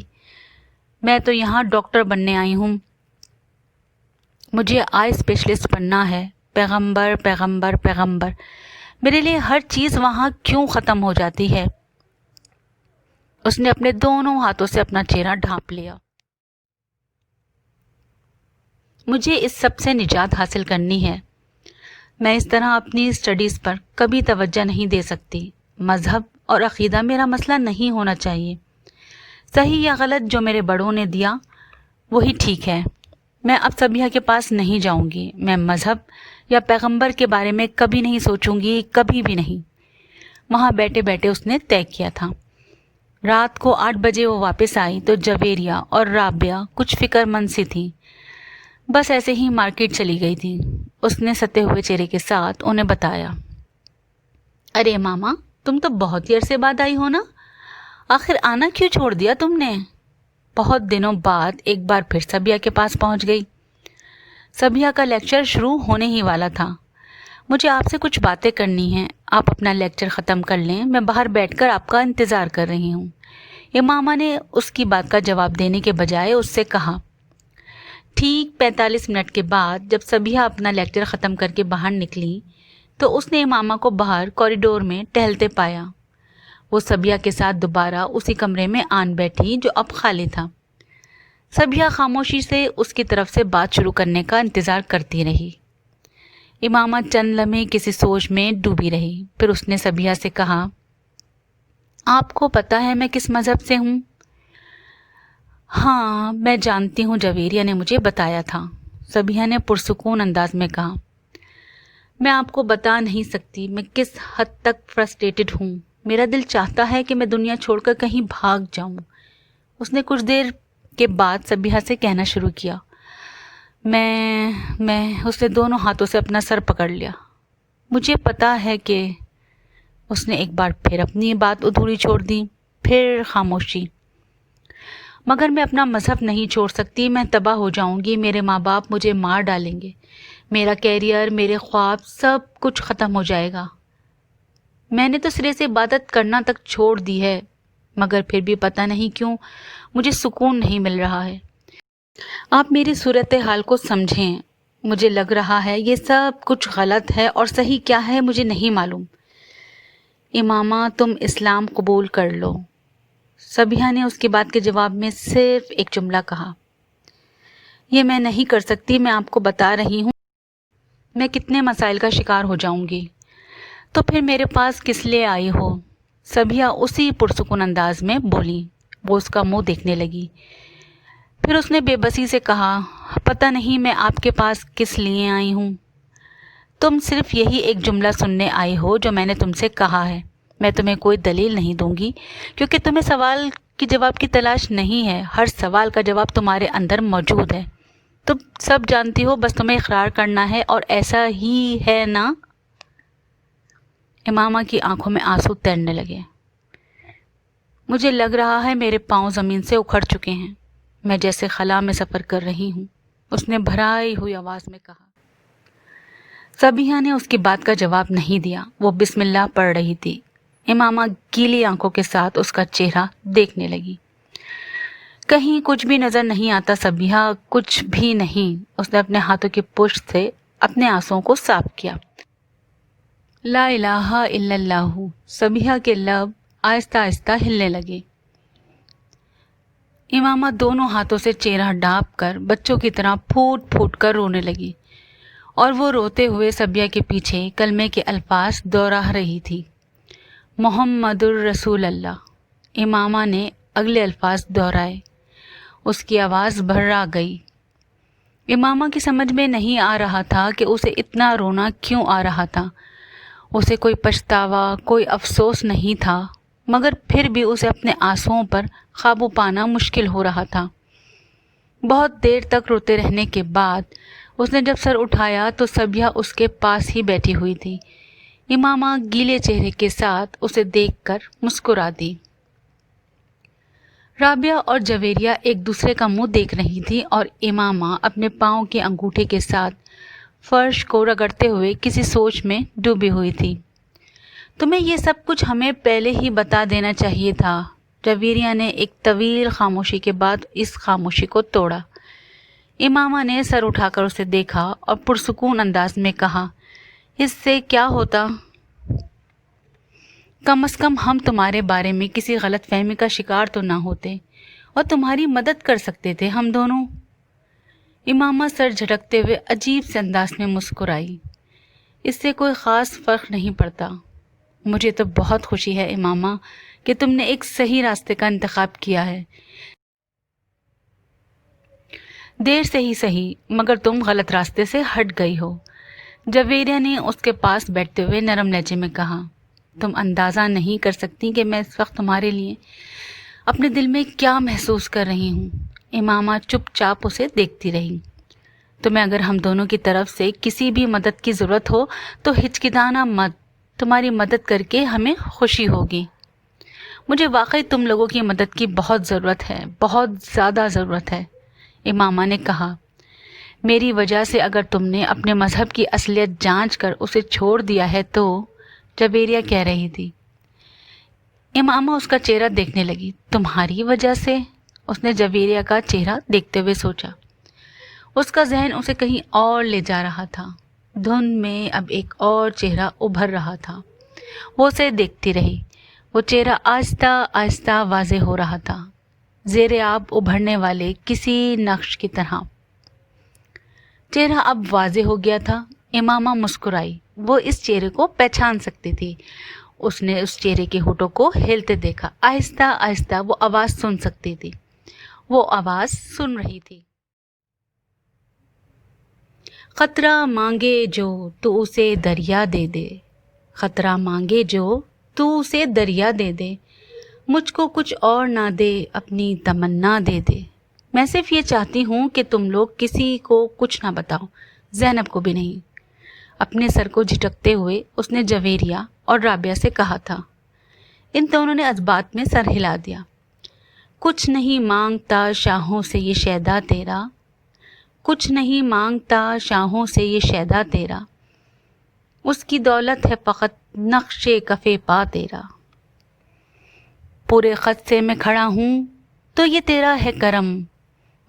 میں تو یہاں ڈاکٹر بننے آئی ہوں۔ مجھے آئی اسپیشلسٹ بننا ہے۔ پیغمبر پیغمبر پیغمبر، میرے لیے ہر چیز وہاں کیوں ختم ہو جاتی ہے؟ اس نے اپنے دونوں ہاتھوں سے اپنا چہرہ ڈھانپ لیا۔ مجھے اس سب سے نجات حاصل کرنی ہے۔ میں اس طرح اپنی اسٹڈیز پر کبھی توجہ نہیں دے سکتی۔ مذہب اور عقیدہ میرا مسئلہ نہیں ہونا چاہیے۔ صحیح یا غلط جو میرے بڑوں نے دیا وہی ٹھیک ہے۔ میں اب صبیحہ کے پاس نہیں جاؤں گی۔ میں مذہب یا پیغمبر کے بارے میں کبھی نہیں سوچوں گی، کبھی بھی نہیں۔ وہاں بیٹھے بیٹھے اس نے طے کیا تھا۔ رات کو 8 بجے وہ واپس آئی تو جویریہ اور رابعہ کچھ فکر مند سی تھیں۔ بس ایسے ہی مارکیٹ چلی گئی تھی۔ اس نے ستے ہوئے چہرے کے ساتھ انہیں بتایا، ارے ماما، تم تو بہت ہی عرصے بعد آئی ہو نا؟ آخر آنا کیوں چھوڑ دیا تم نے؟ بہت دنوں بعد ایک بار پھر صبیحہ کے پاس پہنچ گئی۔ صبیحہ کا لیکچر شروع ہونے ہی والا تھا۔ مجھے آپ سے کچھ باتیں کرنی ہیں، آپ اپنا لیکچر ختم کر لیں، میں باہر بیٹھ کر آپ کا انتظار کر رہی ہوں۔ امامہ نے اس کی بات کا جواب دینے کے بجائے اس سے کہا۔ ٹھیک 45 منٹ کے بعد جب صبیحہ اپنا لیکچر ختم کر کے باہر نکلی تو اس نے امامہ کو باہر کوریڈور میں ٹہلتے پایا۔ وہ صبیحہ کے ساتھ دوبارہ اسی کمرے میں آن بیٹھی جو اب خالی تھا۔ صبیحہ خاموشی سے اس کی طرف سے بات شروع کرنے کا انتظار کرتی رہی۔ امامہ چند لمحے کسی سوچ میں ڈوبی رہی، پھر اس نے صبیحہ سے کہا، آپ کو پتہ ہے میں کس مذہب سے ہوں؟ ہاں میں جانتی ہوں، جویریہ نے مجھے بتایا تھا، صبیحہ نے پرسکون انداز میں کہا۔ میں آپ کو بتا نہیں سکتی میں کس حد تک فرسٹریٹڈ ہوں۔ میرا دل چاہتا ہے کہ میں دنیا چھوڑ کر کہیں بھاگ جاؤں۔ اس نے کچھ دیر کے بعد صبیحہ سے کہنا شروع کیا۔ میں اس نے دونوں ہاتھوں سے اپنا سر پکڑ لیا۔ مجھے پتا ہے کہ اس نے ایک بار پھر اپنی بات ادھوری چھوڑ دی، پھر خاموشی۔ مگر میں اپنا مذہب نہیں چھوڑ سکتی، میں تباہ ہو جاؤں گی، میرے ماں باپ مجھے مار ڈالیں گے، میرا کیریئر، میرے خواب، سب کچھ ختم ہو جائے گا۔ میں نے تو سرے سے عبادت کرنا تک چھوڑ دی ہے، مگر پھر بھی پتہ نہیں کیوں مجھے سکون نہیں مل رہا ہے۔ آپ میری صورتحال کو سمجھیں، مجھے لگ رہا ہے یہ سب کچھ غلط ہے اور صحیح کیا ہے مجھے نہیں معلوم۔ امامہ تم اسلام قبول کر لو۔ صبیحہ نے اس کی بات کے جواب میں صرف ایک جملہ کہا۔ یہ میں نہیں کر سکتی، میں آپ کو بتا رہی ہوں میں کتنے مسائل کا شکار ہو جاؤں گی۔ تو پھر میرے پاس کس لیے آئی ہو؟ صبیحہ اسی پرسکون انداز میں بولی۔ وہ اس کا منہ دیکھنے لگی۔ پھر اس نے بے بسی سے کہا، پتہ نہیں میں آپ کے پاس کس لیے آئی ہوں۔ تم صرف یہی ایک جملہ سننے آئی ہو جو میں نے تم سے کہا ہے۔ میں تمہیں کوئی دلیل نہیں دوں گی کیونکہ تمہیں سوال کی جواب کی تلاش نہیں ہے، ہر سوال کا جواب تمہارے اندر موجود ہے، تم سب جانتی ہو، بس تمہیں اقرار کرنا ہے، اور ایسا ہی ہے نا؟ امامہ کی آنکھوں میں آنسو تیرنے لگے۔ مجھے لگ رہا ہے میرے پاؤں زمین سے اکھڑ چکے ہیں، میں جیسے خلا میں سفر کر رہی ہوں، اس نے بھرائی ہوئی آواز میں کہا۔ صبیحہ نے اس کی بات کا جواب نہیں دیا، وہ بسم اللہ پڑھ رہی تھی۔ امامہ گیلی آنکھوں کے ساتھ اس کا چہرہ دیکھنے لگی۔ کہیں کچھ بھی نظر نہیں آتا صبیحہ، کچھ بھی نہیں۔ اس نے اپنے ہاتھوں کی پشت سے اپنے آنسوؤں کو صاف کیا۔ لا الہ الا اللہ، سبیحہ کے لب آہستہ آہستہ ہلنے لگے۔ امامہ دونوں ہاتھوں سے چہرہ ڈھانپ کر بچوں کی طرح پھوٹ پھوٹ کر رونے لگی، اور وہ روتے ہوئے سبیہ کے پیچھے کلمے کے الفاظ دوہرا رہی تھی، محمد الرسول اللہ۔ امامہ نے اگلے الفاظ دہرائے، اس کی آواز بھرا گئی۔ امامہ کی سمجھ میں نہیں آ رہا تھا کہ اسے اتنا رونا کیوں آ رہا تھا۔ اسے کوئی پچھتاوا، کوئی افسوس نہیں تھا، مگر پھر بھی اسے اپنے آنسوؤں پر قابو پانا مشکل ہو رہا تھا۔ بہت دیر تک روتے رہنے کے بعد اس نے جب سر اٹھایا تو سبیہ اس کے پاس ہی بیٹھی ہوئی تھی۔ امامہ گیلے چہرے کے ساتھ اسے دیکھ کر مسکرا دی۔ رابعہ اور جویریہ ایک دوسرے کا منہ دیکھ رہی تھی، اور امامہ اپنے پاؤں کے انگوٹھے کے ساتھ فرش کو رگڑتے ہوئے کسی سوچ میں ڈوبی ہوئی تھی۔ تمہیں یہ سب کچھ ہمیں پہلے ہی بتا دینا چاہیے تھا، جویریہ نے ایک طویل خاموشی کے بعد اس خاموشی کو توڑا۔ امامہ نے سر اٹھا کر اسے دیکھا اور پرسکون انداز میں کہا، اس سے کیا ہوتا؟ کم از کم ہم تمہارے بارے میں کسی غلط فہمی کا شکار تو نہ ہوتے، اور تمہاری مدد کر سکتے تھے ہم دونوں۔ امامہ سر جھٹکتے ہوئے عجیب سے انداز میں مسکرائی، اس سے کوئی خاص فرق نہیں پڑتا۔ مجھے تو بہت خوشی ہے امامہ کہ تم نے ایک صحیح راستے کا انتخاب کیا ہے۔ دیر سے ہی صحیح، مگر تم غلط راستے سے ہٹ گئی ہو، جویریہ نے اس کے پاس بیٹھتے ہوئے نرم لہجے میں کہا۔ تم اندازہ نہیں کر سکتی کہ میں اس وقت تمہارے لیے اپنے دل میں کیا محسوس کر رہی ہوں۔ امامہ چپ چاپ اسے دیکھتی رہی۔ تمہیں اگر ہم دونوں کی طرف سے کسی بھی مدد کی ضرورت ہو تو ہچکچانا مت، تمہاری مدد کر کے ہمیں خوشی ہوگی۔ مجھے واقعی تم لوگوں کی مدد کی بہت ضرورت ہے، بہت زیادہ ضرورت ہے، امامہ نے کہا۔ میری وجہ سے اگر تم نے اپنے مذہب کی اصلیت جانچ کر اسے چھوڑ دیا ہے تو، جویریہ کہہ رہی تھی۔ امامہ اس کا چہرہ دیکھنے لگی۔ تمہاری وجہ سے؟ اس نے جویریہ کا چہرہ دیکھتے ہوئے سوچا۔ اس کا ذہن اسے کہیں اور لے جا رہا تھا۔ دھند میں اب ایک اور چہرہ ابھر رہا تھا۔ وہ اسے دیکھتی رہی۔ وہ چہرہ آہستہ آہستہ واضح ہو رہا تھا، زیر آب ابھرنے والے کسی نقش کی طرح۔ چہرہ اب واضح ہو گیا تھا۔ امامہ مسکرائی۔ وہ اس چہرے کو پہچان سکتی تھی۔ اس نے اس چہرے کے ہونٹوں کو ہلتے دیکھا۔ آہستہ آہستہ وہ آواز سن سکتی تھی۔ وہ آواز سن رہی تھی، خطرہ مانگے جو تو اسے دریا دے دے، خطرہ مانگے جو تو اسے دریا دے دے، مجھ کو کچھ اور نہ دے اپنی تمنا دے دے۔ میں صرف یہ چاہتی ہوں کہ تم لوگ کسی کو کچھ نہ بتاؤ، زینب کو بھی نہیں۔ اپنے سر کو جھٹکتے ہوئے اس نے جویریہ اور رابعہ سے کہا تھا۔ ان دونوں نے ازبات میں سر ہلا دیا۔ کچھ نہیں مانگتا شاہوں سے یہ شیدا تیرا، کچھ نہیں مانگتا شاہوں سے یہ شیدا تیرا، اس کی دولت ہے فقط نقش کف پا تیرا۔ پورے خط سے میں کھڑا ہوں تو یہ تیرا ہے کرم،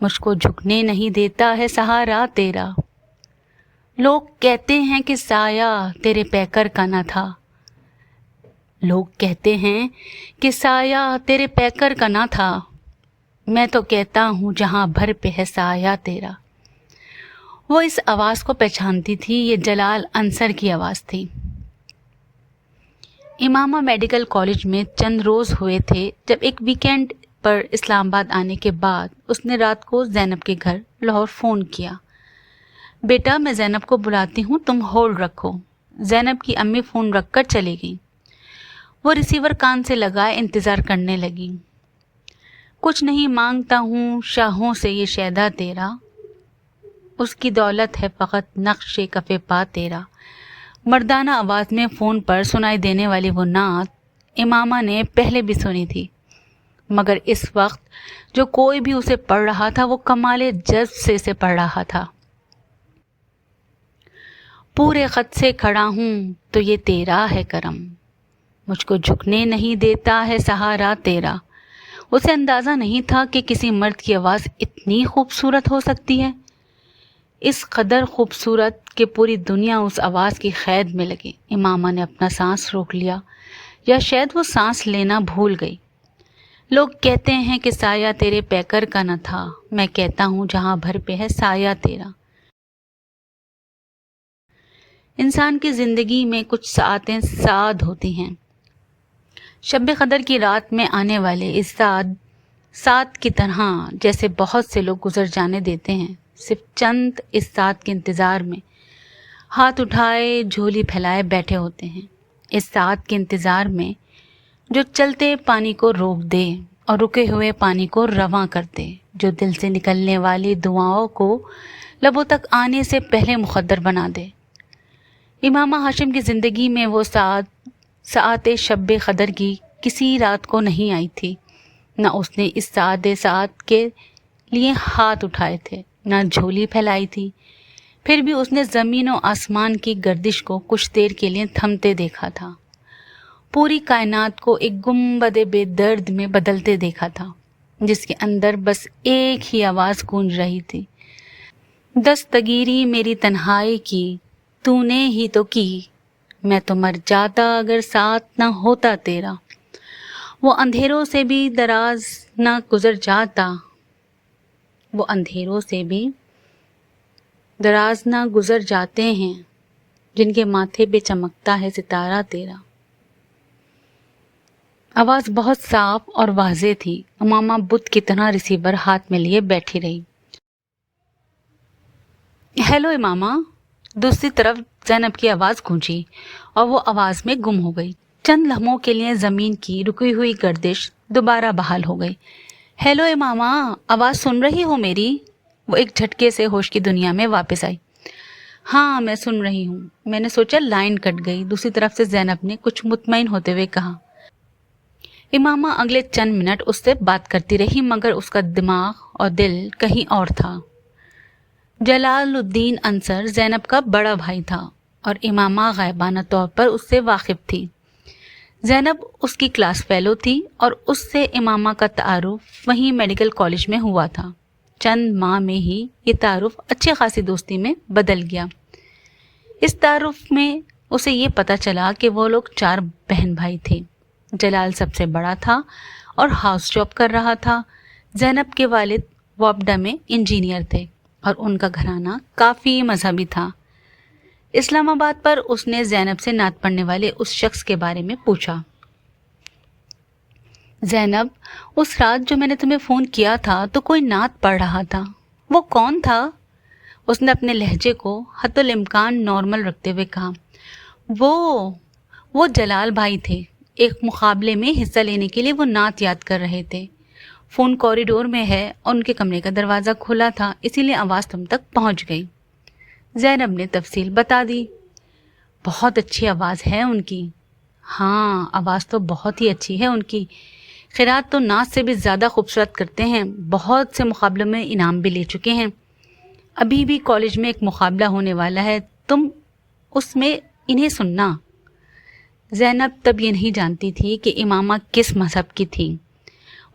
مجھ کو جھکنے نہیں دیتا ہے سہارا تیرا۔ لوگ کہتے ہیں کہ سایہ تیرے پیکر کا نہ تھا، لوگ کہتے ہیں کہ سایہ تیرے پیکر کا نہ تھا، میں تو کہتا ہوں جہاں بھر پہ ہے سایہ تیرا۔ وہ اس آواز کو پہچانتی تھی، یہ جلال انصر کی آواز تھی۔ امامہ میڈیکل کالج میں چند روز ہوئے تھے جب ایک ویکینڈ پر اسلام آباد آنے کے بعد اس نے رات کو زینب کے گھر لاہور فون کیا۔ بیٹا میں زینب کو بلاتی ہوں، تم ہولڈ رکھو۔ زینب کی امی فون رکھ کر چلی گئیں۔ وہ ریسیور کان سے لگائے انتظار کرنے لگی۔ کچھ نہیں مانگتا ہوں شاہوں سے یہ شیدا تیرا، اس کی دولت ہے فقط نقش کف پا تیرا۔ مردانہ آواز میں فون پر سنائی دینے والی وہ نعت امامہ نے پہلے بھی سنی تھی، مگر اس وقت جو کوئی بھی اسے پڑھ رہا تھا وہ کمال جذب سے اسے پڑھ رہا تھا۔ پورے خط سے کھڑا ہوں تو یہ تیرا ہے کرم، مجھ کو جھکنے نہیں دیتا ہے سہارا تیرا۔ اسے اندازہ نہیں تھا کہ کسی مرد کی آواز اتنی خوبصورت ہو سکتی ہے، اس قدر خوبصورت کہ پوری دنیا اس آواز کی قید میں لگے۔ امامہ نے اپنا سانس روک لیا، یا شاید وہ سانس لینا بھول گئی۔ لوگ کہتے ہیں کہ سایہ تیرے پیکر کا نہ تھا، میں کہتا ہوں جہاں بھر پہ ہے سایہ تیرا۔ انسان کی زندگی میں کچھ ساعتیں سعد ہوتی ہیں۔ شب قدر کی رات میں آنے والے اس سعد کی طرح جیسے بہت سے لوگ گزر جانے دیتے ہیں، صرف چند اس سعد کے انتظار میں ہاتھ اٹھائے جھولی پھیلائے بیٹھے ہوتے ہیں، اس سعد کے انتظار میں جو چلتے پانی کو روک دے اور رکے ہوئے پانی کو رواں کر دے، جو دل سے نکلنے والی دعاؤں کو لبوں تک آنے سے پہلے مقدر بنا دے۔ امامہ ہاشم کی زندگی میں وہ ساعت شب قدر کی کسی رات کو نہیں آئی تھی، نہ اس نے اس ساعت کے لیے ہاتھ اٹھائے تھے، نہ جھولی پھیلائی تھی۔ پھر بھی اس نے زمین و آسمان کی گردش کو کچھ دیر کے لیے تھمتے دیکھا تھا، پوری کائنات کو ایک گنبد بے درد میں بدلتے دیکھا تھا، جس کے اندر بس ایک ہی آواز گونج رہی تھی، دستگیری میری تنہائی کی تو نے ہی تو کی، میں تو مر جاتا اگر ساتھ نہ ہوتا تیرا۔ وہ اندھیروں سے بھی دراز نہ گزر جاتا، وہ اندھیروں سے بھی دراز نہ گزر جاتے ہیں، جن کے ماتھے پہ چمکتا ہے ستارہ تیرا۔ آواز بہت صاف اور واضح تھی۔ امامہ بت کی طرح ریسیور ہاتھ میں لیے بیٹھی رہی۔ ہیلو امامہ، دوسری طرف زینب کی آواز گونجی اور وہ آواز میں گم ہو گئی۔ چند لمحوں کے لیے زمین کی رکی ہوئی گردش دوبارہ بحال ہو گئی۔ ہیلو امامہ، آواز سن رہی ہو میری؟ وہ ایک جھٹکے سے ہوش کی دنیا میں واپس آئی۔ ہاں میں سن رہی ہوں۔ میں نے سوچا لائن کٹ گئی۔ دوسری طرف سے زینب نے کچھ مطمئن ہوتے ہوئے کہا۔ امامہ اگلے چند منٹ اس سے بات کرتی رہی، مگر اس کا دماغ اور دل کہیں اور تھا۔ جلال الدین انصر زینب کا بڑا بھائی تھا اور امامہ غائبانہ طور پر اس سے واقف تھی۔ زینب اس کی کلاس فیلو تھی اور اس سے امامہ کا تعارف وہیں میڈیکل کالج میں ہوا تھا۔ چند ماہ میں ہی یہ تعارف اچھی خاصی دوستی میں بدل گیا۔ اس تعارف میں اسے یہ پتہ چلا کہ وہ لوگ 4 بہن بھائی تھے۔ جلال سب سے بڑا تھا اور ہاؤس جاب کر رہا تھا۔ زینب کے والد وابڈا میں انجینئر تھے اور ان کا گھرانہ کافی مذہبی تھا۔ اسلام آباد پر اس نے زینب سے نعت پڑھنے والے اس شخص کے بارے میں پوچھا۔ زینب، اس رات جو میں نے تمہیں فون کیا تھا تو کوئی نعت پڑھ رہا تھا، وہ کون تھا؟ اس نے اپنے لہجے کو حتی الامکان نارمل رکھتے ہوئے کہا۔ وہ جلال بھائی تھے۔ ایک مقابلے میں حصہ لینے کے لیے وہ نعت یاد کر رہے تھے۔ فون کوریڈور میں ہے اور ان کے کمرے کا دروازہ کھلا تھا، اسی لیے آواز تم تک پہنچ گئی۔ زینب نے تفصیل بتا دی۔ بہت اچھی آواز ہے ان کی۔ ہاں، آواز تو بہت ہی اچھی ہے ان کی۔ قرات تو نعت سے بھی زیادہ خوبصورت کرتے ہیں۔ بہت سے مقابلوں میں انعام بھی لے چکے ہیں۔ ابھی بھی کالج میں ایک مقابلہ ہونے والا ہے، تم اس میں انہیں سننا۔ زینب تب یہ نہیں جانتی تھی کہ امامہ کس مذہب کی تھی۔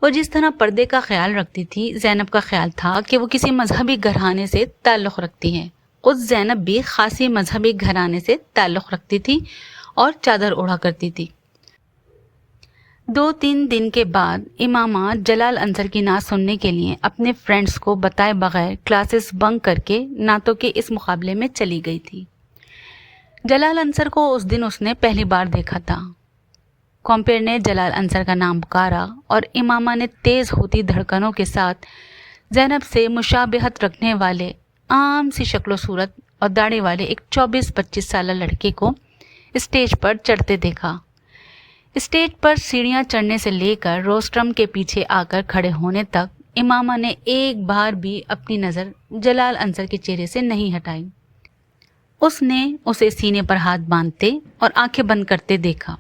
وہ جس طرح پردے کا خیال رکھتی تھی، زینب کا خیال تھا کہ وہ کسی مذہبی گھرانے سے تعلق رکھتی ہے۔ خود زینب بھی خاصی مذہبی گھرانے سے تعلق رکھتی تھی اور چادر اوڑھا کرتی تھی۔ 2-3 دن کے بعد امامہ جلال انصر کی نعت سننے کے لیے اپنے فرینڈز کو بتائے بغیر کلاسز بنک کر کے نعتوں کے اس مقابلے میں چلی گئی تھی۔ جلال انصر کو اس دن اس نے پہلی بار دیکھا تھا۔ کمپیر نے جلال انصر کا نام پکارا اور امامہ نے تیز ہوتی دھڑکنوں کے ساتھ زینب سے مشابہت رکھنے والے عام سی شکل و صورت اور داڑھی والے ایک 24-25 سالہ لڑکے کو اسٹیج پر چڑھتے دیکھا۔ اسٹیج پر سیڑھیاں چڑھنے سے لے کر روسٹرم کے پیچھے آ کر کھڑے ہونے تک امامہ نے ایک بار بھی اپنی نظر جلال انصر کے چہرے سے نہیں ہٹائی۔ اس نے اسے سینے پر ہاتھ باندھتے اور آنکھیں بند کرتے دیکھا۔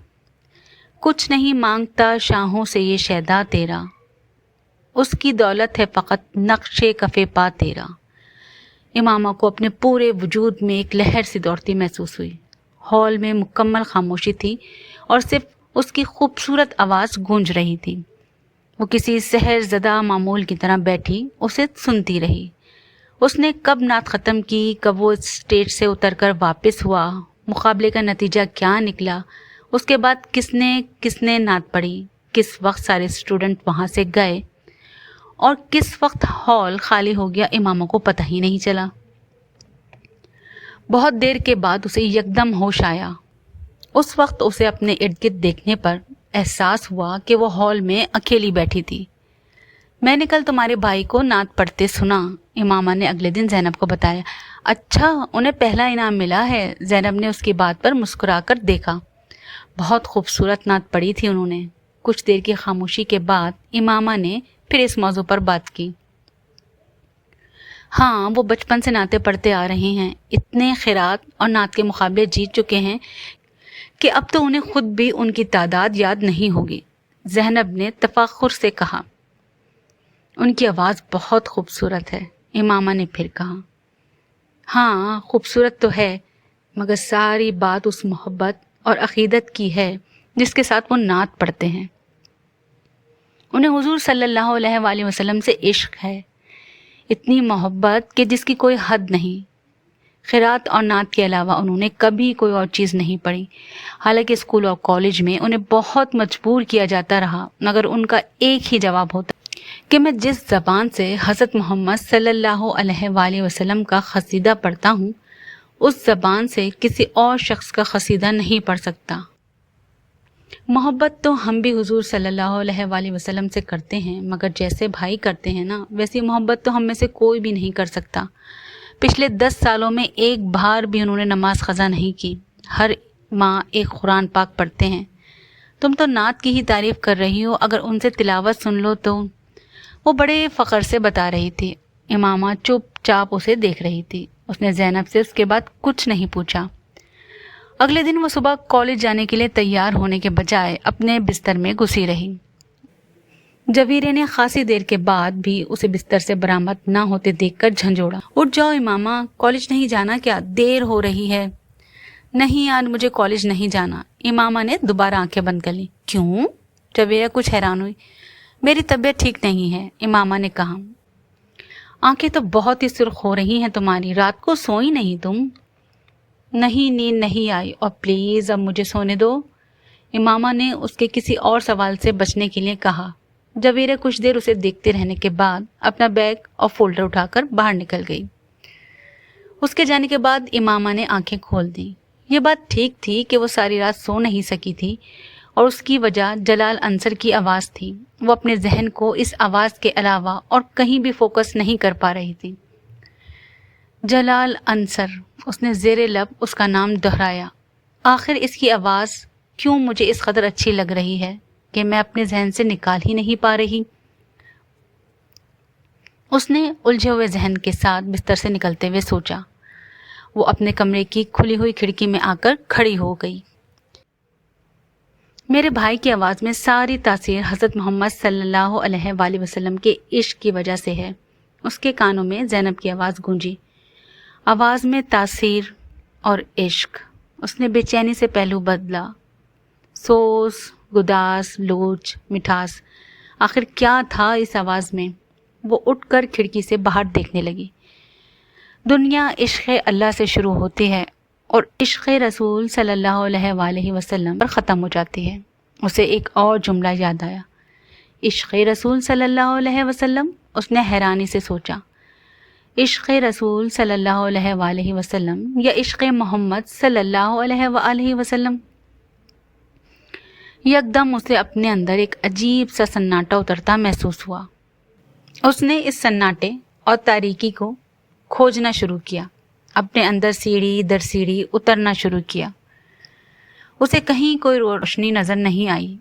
کچھ نہیں مانگتا شاہوں سے یہ شیدا تیرا، اس کی دولت ہے فقط نقش کف پا تیرا۔ امامہ کو اپنے پورے وجود میں ایک لہر سی دوڑتی محسوس ہوئی۔ ہال میں مکمل خاموشی تھی اور صرف اس کی خوبصورت آواز گونج رہی تھی۔ وہ کسی سحر زدہ معمول کی طرح بیٹھی اسے سنتی رہی۔ اس نے کب نعت ختم کی، کب وہ اسٹیج سے اتر کر واپس ہوا، مقابلے کا نتیجہ کیا نکلا، اس کے بعد کس نے نعت پڑھی، کس وقت سارے اسٹوڈنٹ وہاں سے گئے اور کس وقت ہال خالی ہو گیا، اماموں کو پتہ ہی نہیں چلا۔ بہت دیر کے بعد اسے یکدم ہوش آیا۔ اس وقت اسے اپنے ارد گرد دیکھنے پر احساس ہوا کہ وہ ہال میں اکیلی بیٹھی تھی۔ میں نے کل تمہارے بھائی کو نعت پڑھتے سنا، امامہ نے اگلے دن زینب کو بتایا۔ اچھا، انہیں پہلا انعام ملا ہے؟ زینب نے اس کی بات پر مسکرا کر دیکھا۔ بہت خوبصورت نعت پڑھی تھی انہوں نے۔ کچھ دیر کی خاموشی کے بعد امامہ نے پھر اس موضوع پر بات کی۔ ہاں، وہ بچپن سے نعتیں پڑھتے آ رہے ہیں، اتنے قرات اور نعت کے مقابلے جیت چکے ہیں کہ اب تو انہیں خود بھی ان کی تعداد یاد نہیں ہوگی، زینب نے تفاخر سے کہا۔ ان کی آواز بہت خوبصورت ہے، امامہ نے پھر کہا۔ ہاں، خوبصورت تو ہے، مگر ساری بات اس محبت اور عقیدت کی ہے جس کے ساتھ وہ نعت پڑھتے ہیں۔ انہیں حضور صلی اللہ علیہ وآلہ وسلم سے عشق ہے، اتنی محبت کہ جس کی کوئی حد نہیں۔ قرات اور نعت کے علاوہ انہوں نے کبھی کوئی اور چیز نہیں پڑھی، حالانکہ اسکول اور کالج میں انہیں بہت مجبور کیا جاتا رہا، مگر ان کا ایک ہی جواب ہوتا کہ میں جس زبان سے حضرت محمد صلی اللہ علیہ وآلہ وسلم کا قصیدہ پڑھتا ہوں، اس زبان سے کسی اور شخص کا قصیدہ نہیں پڑھ سکتا۔ محبت تو ہم بھی حضور صلی اللہ علیہ وآلہ وسلم سے کرتے ہیں، مگر جیسے بھائی کرتے ہیں نا، ویسی محبت تو ہم میں سے کوئی بھی نہیں کر سکتا۔ پچھلے 10 سالوں میں ایک بار بھی انہوں نے نماز قضا نہیں کی، ہر ماہ ایک قرآن پاک پڑھتے ہیں۔ تم تو نعت کی ہی تعریف کر رہی ہو، اگر ان سے تلاوت سن لو تو۔ وہ بڑے فخر سے بتا رہی تھی۔ امامہ چپ چاپ اسے دیکھ رہی تھی۔ اس نے زینب سے اس کے بعد کچھ نہیں پوچھا۔ اگلے دن وہ صبح کالج جانے کے لیے تیار ہونے کے بجائے اپنے بستر میں گھسی رہی۔ جویرے نے خاصی دیر کے بعد بھی اسے بستر سے برآمد نہ ہوتے دیکھ کر جھنجھوڑا۔ اٹھ جاؤ امامہ، کالج نہیں جانا کیا؟ دیر ہو رہی ہے۔ نہیں، آج مجھے کالج نہیں جانا۔ امامہ نے دوبارہ آنکھیں بند کر لی۔ کیوں؟ جویرہ کچھ حیران ہوئی۔ میری طبیعت ٹھیک نہیں ہے، امامہ نے کہا۔ آنکھیں تو بہت ہی سرخ ہو رہی ہیں تمہاری، رات کو سوئی نہیں تم؟ نہیں، نیند نہیں آئی، اور پلیز اب مجھے سونے دو، امامہ نے اس کے کسی اور سوال سے بچنے کے لیے کہا۔ جویرہ کچھ دیر اسے دیکھتے رہنے کے بعد اپنا بیگ اور فولڈر اٹھا کر باہر نکل گئی۔ اس کے جانے کے بعد امامہ نے آنکھیں کھول دیں۔ یہ بات ٹھیک تھی کہ وہ ساری رات سو نہیں سکی تھی، اور اس کی وجہ جلال انصر کی آواز تھی۔ وہ اپنے ذہن کو اس آواز کے علاوہ اور کہیں بھی فوکس نہیں کر پا رہی تھی۔ جلال انصر، اس نے زیر لب اس کا نام دہرایا۔ آخر اس کی آواز کیوں مجھے اس قدر اچھی لگ رہی ہے کہ میں اپنے ذہن سے نکال ہی نہیں پا رہی۔ اس نے الجھے ہوئے ذہن کے ساتھ بستر سے نکلتے ہوئے سوچا۔ وہ اپنے کمرے کی کھلی ہوئی کھڑکی میں آ کر کھڑی ہو گئی۔ میرے بھائی کی آواز میں ساری تاثیر حضرت محمد صلی اللہ علیہ وآلہ وسلم کے عشق کی وجہ سے ہے۔ اس کے کانوں میں زینب کی آواز گونجی۔ آواز میں تاثیر اور عشق۔ اس نے بے چینی سے پہلو بدلا۔ سوز، گداس، لوچ، مٹھاس، آخر کیا تھا اس آواز میں؟ وہ اٹھ کر کھڑکی سے باہر دیکھنے لگی۔ دنیا عشق اللہ سے شروع ہوتی ہے اور عشق رسول صلی اللہ علیہ وآلہ وسلم پر ختم ہو جاتی ہے۔ اسے ایک اور جملہ یاد آیا۔ عشق رسول صلی اللہ علیہ وسلم، اس نے حیرانی سے سوچا۔ عشق رسول صلی اللہ علیہ وآلہ وسلم یا عشق محمد صلی اللہ علیہ وآلہ وسلم؟ یکدم اسے اپنے اندر ایک عجیب سا سناٹا اترتا محسوس ہوا۔ اس نے اس سناٹے اور تاریکی کو کھوجنا شروع کیا، اپنے اندر سیڑھی در سیڑھی اترنا شروع کیا۔ اسے کہیں کوئی روشنی نظر نہیں آئی۔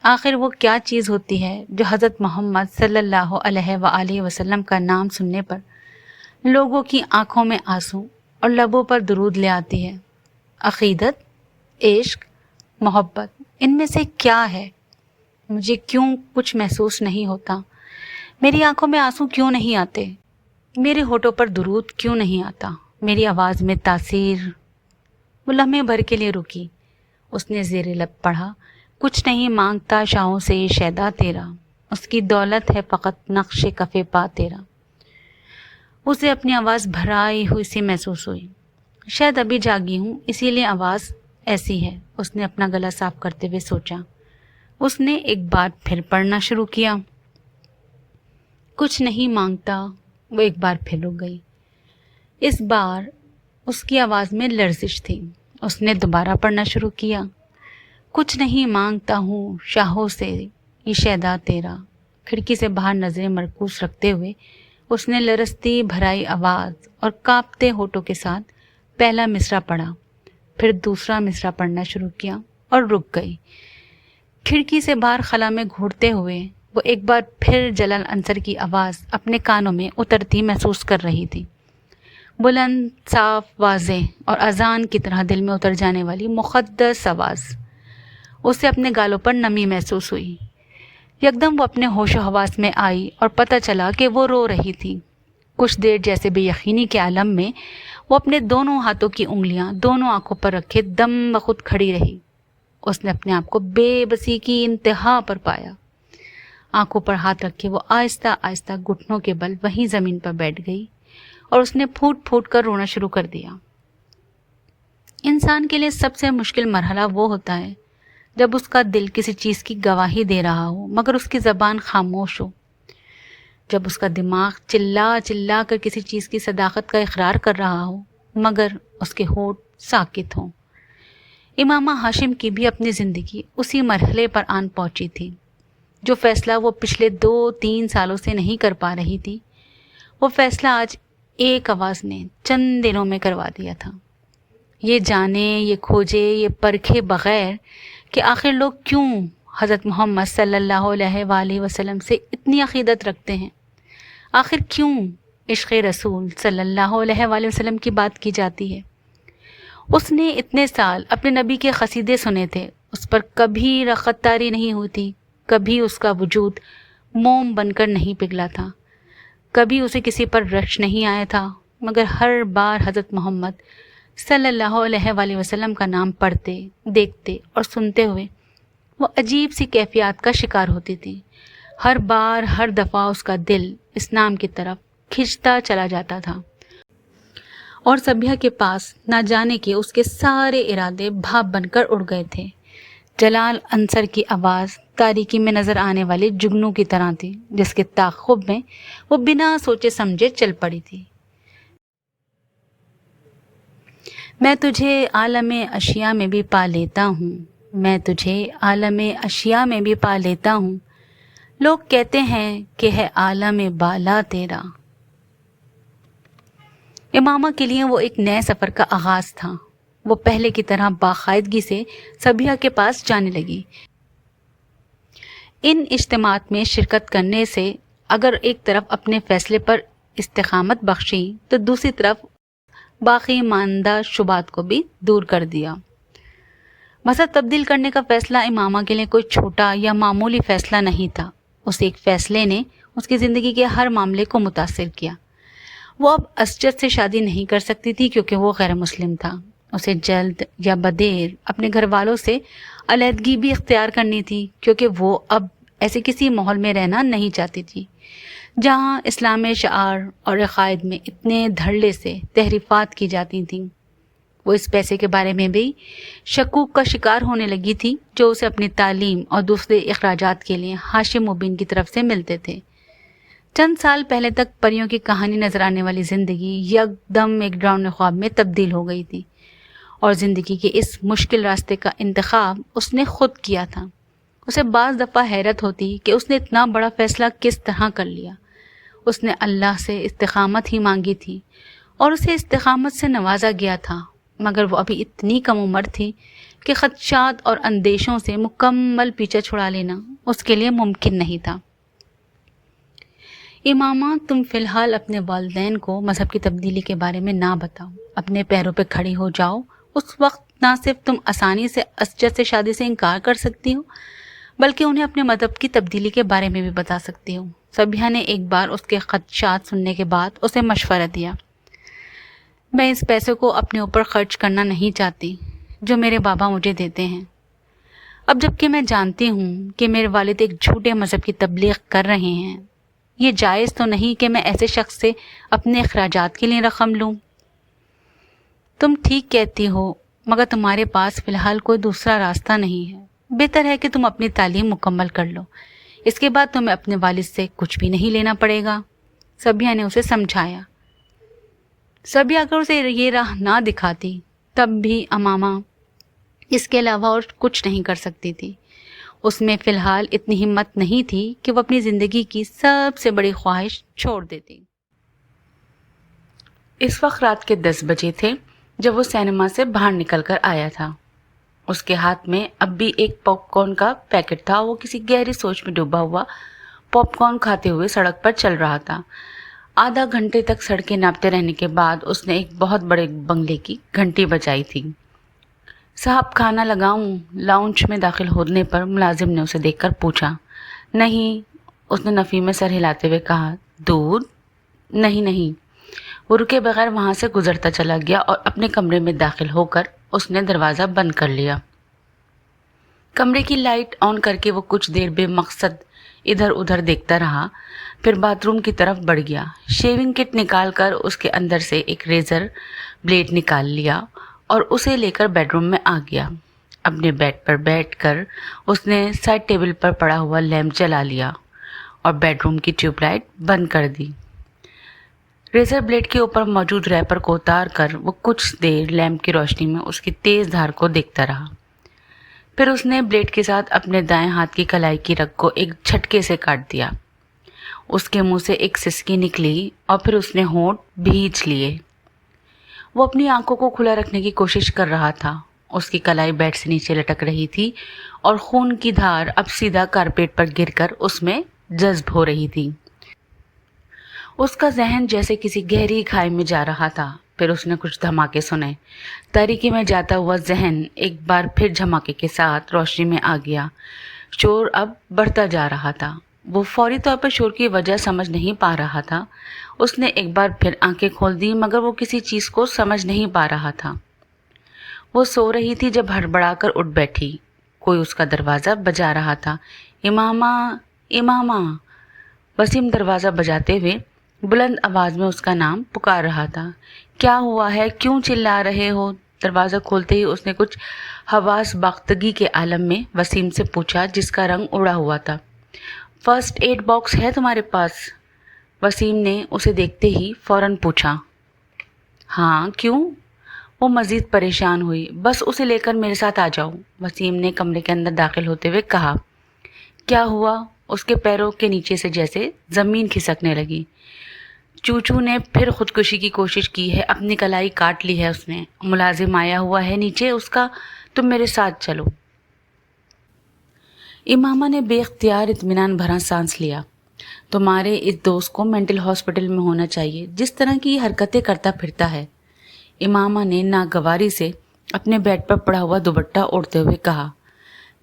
آخر وہ کیا چیز ہوتی ہے جو حضرت محمد صلی اللہ علیہ وآلہ وسلم کا نام سننے پر لوگوں کی آنکھوں میں آنسو اور لبوں پر درود لے آتی ہے؟ عقیدت، عشق، محبت، ان میں سے کیا ہے؟ مجھے کیوں کچھ محسوس نہیں ہوتا؟ میری آنکھوں میں آنسو کیوں نہیں آتے؟ میرے ہونٹوں پر درود کیوں نہیں آتا؟ میری آواز میں تاثیر؟ وہ لمحے بھر کے لیے رکی۔ اس نے زیر لب پڑھا، کچھ نہیں مانگتا شاہوں سے شیدا تیرا، اس کی دولت ہے فقط نقش کف پا تیرا۔ اسے اپنی آواز بھرائی ہوئی سی محسوس ہوئی۔ شاید ابھی جاگی ہوں اسی لیے آواز ایسی ہے، اس نے اپنا گلا صاف کرتے ہوئے سوچا۔ اس نے ایک بار پھر پڑھنا شروع کیا۔ کچھ نہیں مانگتا، وہ ایک بار پھر رک گئی۔ اس بار اس کی آواز میں لرزش تھی۔ اس نے دوبارہ پڑھنا شروع کیا۔ کچھ نہیں مانگتا ہوں شاہوں سے یہ شیدا تیرا۔ کھڑکی سے باہر نظریں مرکوز رکھتے ہوئے اس نے لرزتی بھرائی آواز اور کانپتے ہونٹوں کے ساتھ پہلا مصرع پڑھا، پھر دوسرا مصرع پڑھنا شروع کیا اور رک گئی۔ کھڑکی سے باہر خلا میں گھورتے ہوئے وہ ایک بار پھر جلال انصر کی آواز اپنے کانوں میں اترتی محسوس کر رہی تھی۔ بلند، صاف، واضح اور اذان کی طرح دل میں اتر جانے والی مقدس آواز۔ اسے اپنے گالوں پر نمی محسوس ہوئی۔ یکدم وہ اپنے ہوش و حواس میں آئی اور پتہ چلا کہ وہ رو رہی تھی۔ کچھ دیر جیسے بے یقینی کے عالم میں وہ اپنے دونوں ہاتھوں کی انگلیاں دونوں آنکھوں پر رکھے دم بخود کھڑی رہی۔ اس نے اپنے آپ کو بے بسی کی انتہا پر پایا۔ آنکھوں پر ہاتھ رکھے وہ آہستہ آہستہ گھٹنوں کے بل وہیں زمین پر بیٹھ گئی اور اس نے پھوٹ پھوٹ کر رونا شروع کر دیا۔ انسان کے لیے سب سے مشکل مرحلہ وہ ہوتا ہے جب اس کا دل کسی چیز کی گواہی دے رہا ہو مگر اس کی زبان خاموش ہو، جب اس کا دماغ چلا چلا کر کسی چیز کی صداقت کا اقرار کر رہا ہو مگر اس کے ہونٹ ساکت ہوں۔ امامہ ہاشم کی بھی اپنی زندگی اسی مرحلے پر آن پہنچی تھی۔ جو فیصلہ وہ پچھلے 2-3 سالوں سے نہیں کر پا رہی تھی، وہ فیصلہ آج ایک آواز نے چند دنوں میں کروا دیا تھا۔ یہ جانے، یہ کھوجے، یہ پرکھے بغیر کہ آخر لوگ کیوں حضرت محمد صلی اللہ علیہ وآلہ وسلم سے اتنی عقیدت رکھتے ہیں، آخر کیوں عشق رسول صلی اللہ علیہ وآلہ وسلم کی بات کی جاتی ہے۔ اس نے اتنے سال اپنے نبی کے قصیدے سنے تھے، اس پر کبھی رخت تاری نہیں ہوئی تھی، کبھی اس کا وجود موم بن کر نہیں پگھلا تھا، کبھی اسے کسی پر رشک نہیں آیا تھا، مگر ہر بار حضرت محمد صلی اللہ علیہ وآلہ وسلم کا نام پڑھتے، دیکھتے اور سنتے ہوئے وہ عجیب سی کیفیات کا شکار ہوتی تھی۔ ہر بار، ہر دفعہ اس کا دل اس نام کی طرف کھنچتا چلا جاتا تھا اور سبیہ کے پاس نہ جانے کے اس کے سارے ارادے بھاپ بن کر اڑ گئے تھے۔ جلال انصر کی آواز تاریکی میں نظر آنے والے جگنو کی طرح تھی جس کے تعاقب میں وہ بنا سوچے سمجھے چل پڑی تھی۔ میں تجھے عالم اشیاء میں بھی پا لیتا ہوں، میں تجھے عالم اشیاء میں بھی پا لیتا ہوں، لوگ کہتے ہیں کہ ہے عالم بالا تیرا۔ امامہ کے لیے وہ ایک نئے سفر کا آغاز تھا۔ وہ پہلے کی طرح باقاعدگی سے سبیہ کے پاس جانے لگی۔ ان اجتماعات میں شرکت کرنے سے اگر ایک طرف اپنے فیصلے پر استقامت بخشی تو دوسری طرف باقی ماندہ شبہات کو بھی دور کر دیا۔ مذہب تبدیل کرنے کا فیصلہ امامہ کے لیے کوئی چھوٹا یا معمولی فیصلہ نہیں تھا۔ اس ایک فیصلے نے اس کی زندگی کے ہر معاملے کو متاثر کیا۔ وہ اب اسجد سے شادی نہیں کر سکتی تھی کیونکہ وہ غیر مسلم تھا۔ اسے جلد یا بدیر اپنے گھر والوں سے علیحدگی بھی اختیار کرنی تھی کیونکہ وہ اب ایسے کسی ماحول میں رہنا نہیں چاہتی تھی جہاں اسلام شعار اور عقائد میں اتنے دھڑلے سے تحریفات کی جاتی تھیں۔ وہ اس پیسے کے بارے میں بھی شکوک کا شکار ہونے لگی تھی جو اسے اپنی تعلیم اور دوسرے اخراجات کے لیے ہاشم مبین کی طرف سے ملتے تھے۔ چند سال پہلے تک پریوں کی کہانی نظر آنے والی زندگی یکدم ایک ڈراؤنے خواب میں تبدیل ہو گئی تھی اور زندگی کے اس مشکل راستے کا انتخاب اس نے خود کیا تھا۔ اسے بعض دفعہ حیرت ہوتی کہ اس نے اتنا بڑا فیصلہ کس طرح کر لیا۔ اس نے اللہ سے استقامت ہی مانگی تھی اور اسے استقامت سے نوازا گیا تھا، مگر وہ ابھی اتنی کم عمر تھی کہ خدشات اور اندیشوں سے مکمل پیچھا چھڑا لینا اس کے لیے ممکن نہیں تھا۔ امامہ، تم فی الحال اپنے والدین کو مذہب کی تبدیلی کے بارے میں نہ بتاؤ، اپنے پیروں پہ کھڑی ہو جاؤ۔ اس وقت نہ صرف تم آسانی سے اسجد سے شادی سے انکار کر سکتی ہو بلکہ انہیں اپنے مذہب کی تبدیلی کے بارے میں بھی بتا سکتی ہو۔ سبیہ نے ایک بار اس کے خدشات سننے کے بعد اسے مشورہ دیا۔ میں اس پیسے کو اپنے اوپر خرچ کرنا نہیں چاہتی جو میرے بابا مجھے دیتے ہیں۔ اب جب کہ میں جانتی ہوں کہ میرے والد ایک جھوٹے مذہب کی تبلیغ کر رہے ہیں، یہ جائز تو نہیں کہ میں ایسے شخص سے اپنے اخراجات کے لیے رقم لوں۔ تم ٹھیک کہتی ہو، مگر تمہارے پاس فی الحال کوئی دوسرا راستہ نہیں ہے۔ بہتر ہے کہ تم اپنی تعلیم مکمل کر لو، اس کے بعد تمہیں اپنے والد سے کچھ بھی نہیں لینا پڑے گا۔ سبیہ نے اسے سمجھایا۔ سبیہ اگر اسے یہ راہ نہ دکھاتی تب بھی امامہ اس کے علاوہ اور کچھ نہیں کر سکتی تھی۔ اس میں فی الحال اتنی ہمت نہیں تھی کہ وہ اپنی زندگی کی سب سے بڑی خواہش چھوڑ دیتی۔ اس وقت رات کے 10 بجے تھے جب وہ سینما سے باہر نکل کر آیا تھا۔ اس کے ہاتھ میں اب بھی ایک پاپ کارن کا پیکٹ تھا۔ وہ کسی گہری سوچ میں ڈوبا ہوا پاپ کارن کھاتے ہوئے سڑک پر چل رہا تھا۔ آدھا گھنٹے تک سڑکیں ناپتے رہنے کے بعد اس نے ایک بہت بڑے بنگلے کی گھنٹی بجائی تھی۔ صاحب کھانا لگاؤں؟ لاؤنج میں داخل ہونے پر ملازم نے اسے دیکھ کر پوچھا۔ نہیں، اس نے نفی میں سر ہلاتے ہوئے کہا۔ دودھ؟ نہیں۔ وہ رکے بغیر وہاں سے گزرتا چلا گیا اور اپنے کمرے میں داخل ہو کر اس نے دروازہ بند کر لیا۔ کمرے کی لائٹ آن کر کے وہ کچھ دیر بے مقصد ادھر ادھر دیکھتا رہا، پھر باتھ روم کی طرف بڑھ گیا۔ شیونگ کٹ نکال کر اس کے اندر سے ایک ریزر بلیڈ نکال لیا اور اسے لے کر بیڈ روم میں آ گیا۔ اپنے بیڈ پر بیٹھ کر اس نے سائڈ ٹیبل پر پڑا ہوا لیمپ جلا لیا اور بیڈ روم کی ٹیوب لائٹ بند کر دی۔ ریزر بلیڈ کے اوپر موجود ریپر کو اتار کر وہ کچھ دیر لیمپ کی روشنی میں اس کی تیز دھار کو دیکھتا رہا۔ پھر اس نے بلیڈ کے ساتھ اپنے دائیں ہاتھ کی کلائی کی رگ کو ایک جھٹکے سے کاٹ دیا۔ اس کے منہ سے ایک سسکی نکلی اور پھر اس نے ہونٹ بھینچ لیے۔ وہ اپنی آنکھوں کو کھلا رکھنے کی کوشش کر رہا تھا۔ اس کی کلائی بیڈ سے نیچے لٹک رہی تھی اور خون کی دھار اب سیدھا کارپیٹ پر گر کر اس میں جذب ہو رہی تھی۔ اس کا ذہن جیسے کسی گہری کھائی میں جا رہا تھا۔ پھر اس نے کچھ دھماکے سنے۔ تاریکی میں جاتا ہوا ذہن ایک بار پھر دھماکے کے ساتھ روشنی میں آ گیا۔ شور اب بڑھتا جا رہا تھا۔ وہ فوری طور پر شور کی وجہ سمجھ نہیں پا رہا تھا۔ اس نے ایک بار پھر آنکھیں کھول دی مگر وہ کسی چیز کو سمجھ نہیں پا رہا تھا۔ وہ سو رہی تھی جب ہڑبڑا کر اٹھ بیٹھی۔ کوئی اس کا دروازہ بجا رہا تھا۔ امامہ۔ وسیم دروازہ بجاتے ہوئے بلند آواز میں اس کا نام پکار رہا تھا۔ کیا ہوا ہے؟ کیوں چلا رہے ہو؟ دروازہ کھولتے ہی اس نے کچھ حواس باختگی کے عالم میں وسیم سے پوچھا جس کا رنگ اڑا ہوا تھا۔ فرسٹ ایڈ باکس ہے تمہارے پاس؟ وسیم نے اسے دیکھتے ہی فوراً پوچھا۔ ہاں، کیوں؟ وہ مزید پریشان ہوئی۔ بس اسے لے کر میرے ساتھ آ جاؤ، وسیم نے کمرے کے اندر داخل ہوتے ہوئے کہا۔ کیا ہوا؟ اس کے پیروں کے نیچے سے جیسے زمین کھسکنے لگی۔ چوچو نے پھر خودکشی کی کوشش کی ہے، اپنی کلائی کاٹ لی ہے اس نے۔ ملازم آیا ہوا ہے نیچے اس کا، تم میرے ساتھ چلو۔ امامہ نے بے اختیار اطمینان بھرا سانس لیا۔ تمہارے اس دوست کو مینٹل ہاسپٹل میں ہونا چاہیے، جس طرح کی یہ حرکتیں کرتا پھرتا ہے۔ امامہ نے ناگواری سے اپنے بیڈ پر پڑا ہوا دوپٹہ اوڑھتے ہوئے کہا۔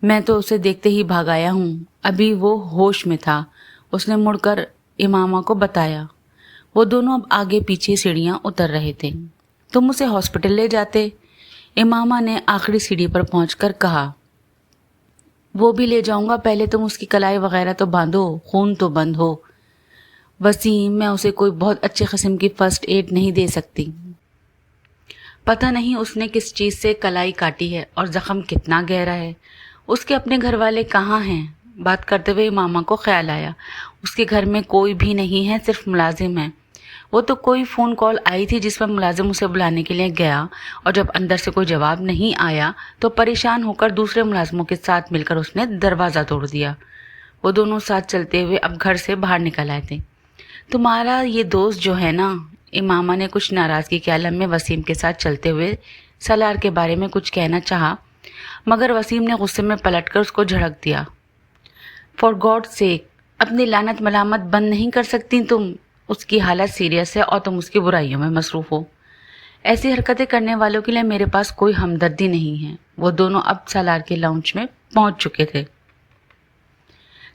میں تو اسے دیکھتے ہی بھاگ آیا ہوں، ابھی وہ ہوش میں تھا، اس نے مڑ کر امامہ کو بتایا۔ وہ دونوں اب آگے پیچھے سیڑھیاں اتر رہے تھے۔ تم اسے ہاسپٹل لے جاتے، امامہ نے آخری سیڑھی پر پہنچ کر کہا۔ وہ بھی لے جاؤں گا، پہلے تم اس کی کلائی وغیرہ تو باندھو، خون تو بند ہو۔ وسیم، میں اسے کوئی بہت اچھے قسم کی فرسٹ ایڈ نہیں دے سکتی۔ پتہ نہیں اس نے کس چیز سے کلائی کاٹی ہے اور زخم کتنا گہرا ہے۔ اس کے اپنے گھر والے کہاں ہیں؟ بات کرتے ہوئے امامہ کو خیال آیا اس کے گھر میں کوئی بھی نہیں ہے، صرف ملازم ہے۔ وہ تو کوئی فون کال آئی تھی جس پر ملازم اسے بلانے کے لیے گیا اور جب اندر سے کوئی جواب نہیں آیا تو پریشان ہو کر دوسرے ملازموں کے ساتھ مل کر اس نے دروازہ توڑ دیا۔ وہ دونوں ساتھ چلتے ہوئے اب گھر سے باہر نکل آئے تھے۔ تمہارا یہ دوست جو ہے نا، امامہ نے کچھ ناراضگی کے عالم میں وسیم کے ساتھ چلتے ہوئے سالار کے بارے میں کچھ کہنا چاہا مگر وسیم نے غصے میں پلٹ کر اس کو جھڑک دیا۔ فار گاڈ سیک، اپنی لعنت ملامت بند نہیں کر سکتی تم؟ اس کی حالت سیریس ہے اور تم اس کی برائیوں میں مصروف ہو۔ ایسی حرکتیں کرنے والوں کے لیے میرے پاس کوئی ہمدردی نہیں ہے۔ وہ دونوں اب سالار کے لاؤنج میں پہنچ چکے تھے۔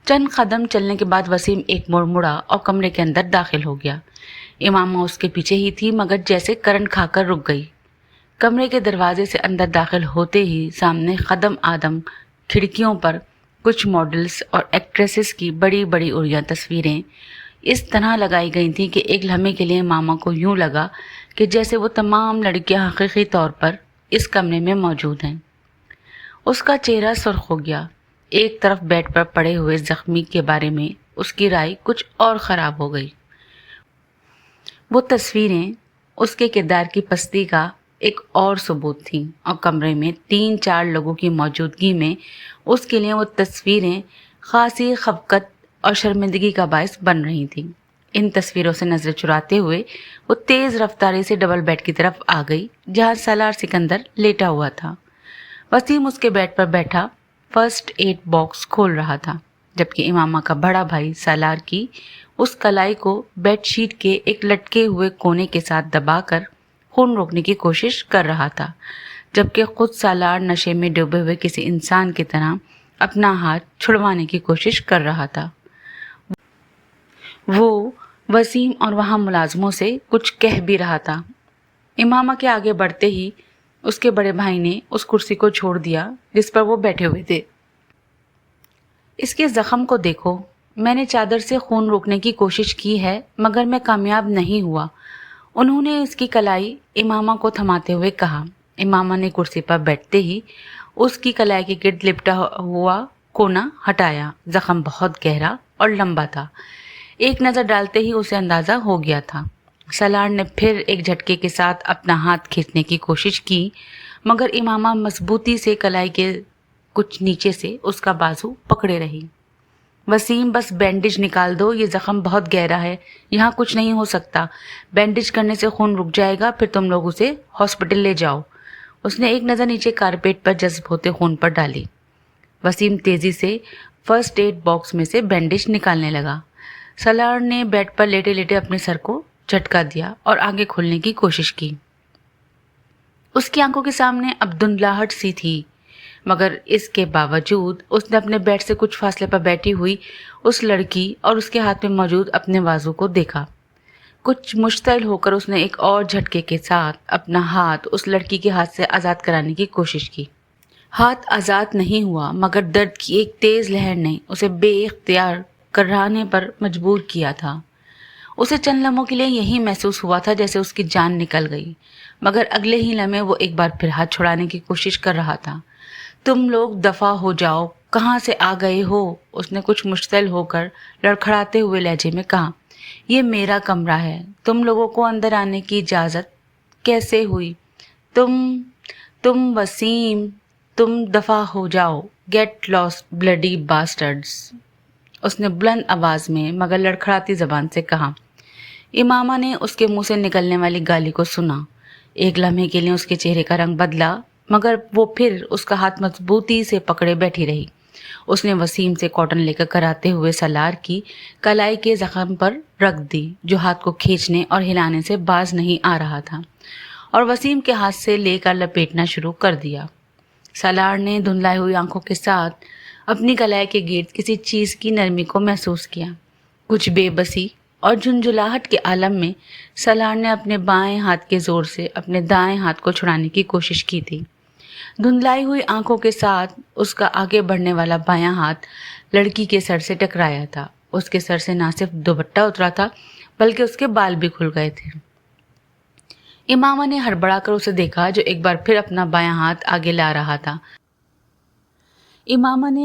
چند قدم چلنے کے بعد وسیم ایک موڑ مڑا اور کمرے کے اندر داخل ہو گیا۔ امامہ اس کے پیچھے ہی تھی مگر جیسے کرنٹ کھا کر رک گئی۔ کمرے کے دروازے سے اندر داخل ہوتے ہی سامنے قدم آدم کھڑکیوں پر کچھ ماڈلز اور ایکٹریسز کی بڑی بڑی عریاں تصویریں اس طرح لگائی گئی تھیں کہ ایک لمحے کے لیے ماما کو یوں لگا کہ جیسے وہ تمام لڑکیاں حقیقی طور پر اس کمرے میں موجود ہیں۔ اس کا چہرہ سرخ ہو گیا۔ ایک طرف بیڈ پر پڑے ہوئے زخمی کے بارے میں اس کی رائے کچھ اور خراب ہو گئی۔ وہ تصویریں اس کے کردار کی پستی کا ایک اور ثبوت تھیں، اور کمرے میں 3-4 لوگوں کی موجودگی میں اس کے لیے وہ تصویریں خاصی خفقت اور شرمندگی کا باعث بن رہی تھیں۔ ان تصویروں سے نظر چراتے ہوئے وہ تیز رفتاری سے ڈبل بیڈ کی طرف آ گئی جہاں سالار سکندر لیٹا ہوا تھا۔ وسیم اس کے بیڈ پر بیٹھا فرسٹ ایڈ باکس کھول رہا تھا، جبکہ امامہ کا بڑا بھائی سالار کی اس کلائی کو بیڈ شیٹ کے ایک لٹکے ہوئے کونے کے ساتھ دبا کر خون روکنے کی کوشش کر رہا تھا، جبکہ خود سالار نشے میں ڈوبے ہوئے کسی انسان کی طرح اپنا ہاتھ چھڑوانے کی کوشش کر رہا تھا۔ وہ وسیم اور وہاں ملازموں سے کچھ کہہ بھی رہا تھا۔ امامہ کے آگے بڑھتے ہی اس کے بڑے بھائی نے اس کرسی کو چھوڑ دیا جس پر وہ بیٹھے ہوئے تھے۔ اس کے زخم کو دیکھو، میں نے چادر سے خون روکنے کی کوشش کی ہے مگر میں کامیاب نہیں ہوا، انہوں نے اس کی کلائی امامہ کو تھماتے ہوئے کہا۔ امامہ نے کرسی پر بیٹھتے ہی اس کی کلائی کے گرد لپٹا ہوا کونا ہٹایا۔ زخم بہت گہرا اور لمبا تھا، ایک نظر ڈالتے ہی اسے اندازہ ہو گیا تھا۔ سالار نے پھر ایک جھٹکے کے ساتھ اپنا ہاتھ کھینچنے کی کوشش کی مگر امامہ مضبوطی سے کلائی کے کچھ نیچے سے اس کا بازو پکڑے رہی۔ وسیم، بس بینڈیج نکال دو، یہ زخم بہت گہرا ہے، یہاں کچھ نہیں ہو سکتا، بینڈیج کرنے سے خون رک جائے گا، پھر تم لوگ اسے ہاسپٹل لے جاؤ۔ اس نے ایک نظر نیچے کارپیٹ پر جذب ہوتے خون پر ڈالی۔ وسیم تیزی سے فرسٹ ایڈ باکس میں سے بینڈیج نکالنے لگا۔ سالار نے بیڈ پر لیٹے لیٹے اپنے سر کو جھٹکا دیا اور آنکھیں کھولنے کی کوشش کی۔ اس کی آنکھوں کے سامنے اب دھندلاہٹ سی تھی، مگر اس کے باوجود اس نے اپنے بیڈ سے کچھ فاصلے پر بیٹھی ہوئی اس لڑکی اور اس کے ہاتھ میں موجود اپنے بازو کو دیکھا۔ کچھ مشتعل ہو کر اس نے ایک اور جھٹکے کے ساتھ اپنا ہاتھ اس لڑکی کے ہاتھ سے آزاد کرانے کی کوشش کی۔ ہاتھ آزاد نہیں ہوا مگر درد کی ایک تیز لہر نے اسے بے اختیار کرانے پر مجبور کیا تھا۔ اسے چند لمحوں کے لیے یہی محسوس ہوا تھا جیسے اس کی جان نکل گئی، مگر اگلے ہی لمحے وہ ایک بار پھر ہاتھ چھڑانے کی کوشش کر رہا تھا۔ تم لوگ دفع ہو جاؤ، کہاں سے آ گئے ہو؟ اس نے کچھ مشتعل ہو کر لڑکھڑاتے ہوئے لہجے میں کہا۔ یہ میرا کمرہ ہے، تم لوگوں کو اندر آنے کی اجازت کیسے ہوئی؟ تم وسیم، تم دفع ہو جاؤ، گیٹ لاسٹ بلڈی باسٹرڈز، اس نے بلند آواز میں مگر لڑکھڑاتی زبان سے کہا۔ امامہ نے اس کے منہ سے نکلنے والی گالی کو سنا۔ ایک لمحے کے لیے اس کے چہرے کا رنگ بدلا مگر وہ پھر اس کا ہاتھ مضبوطی سے پکڑے بیٹھی رہی۔ اس نے وسیم سے کاٹن لے کر کراتے ہوئے سالار کی کلائی کے زخم پر رکھ دی جو ہاتھ کو کھینچنے اور ہلانے سے باز نہیں آ رہا تھا، اور وسیم کے ہاتھ سے لے کر لپیٹنا شروع کر دیا۔ سالار نے دھندلائی ہوئی آنکھوں کے ساتھ اپنی کلائی کے گرد کسی چیز کی نرمی کو محسوس کیا۔ کچھ بے بسی اور جھنجھلاہٹ کے عالم میں سالار نے اپنے بائیں ہاتھ کے زور سے اپنے دائیں ہاتھ کو چھڑانے کی کوشش کی تھی۔ دھندلائی ہوئی آنکھوں کے ساتھ اس کا آگے بڑھنے والا بایاں ہاتھ لڑکی کے سر سے ٹکرایا تھا۔ اس کے سر سے نہ صرف دوپٹہ اترا تھا بلکہ اس کے بال بھی کھل گئے تھے۔ امامہ نے ہڑبڑا کر اسے دیکھا جو ایک بار پھر اپنا بایاں ہاتھ آگے لا رہا تھا۔ امامہ نے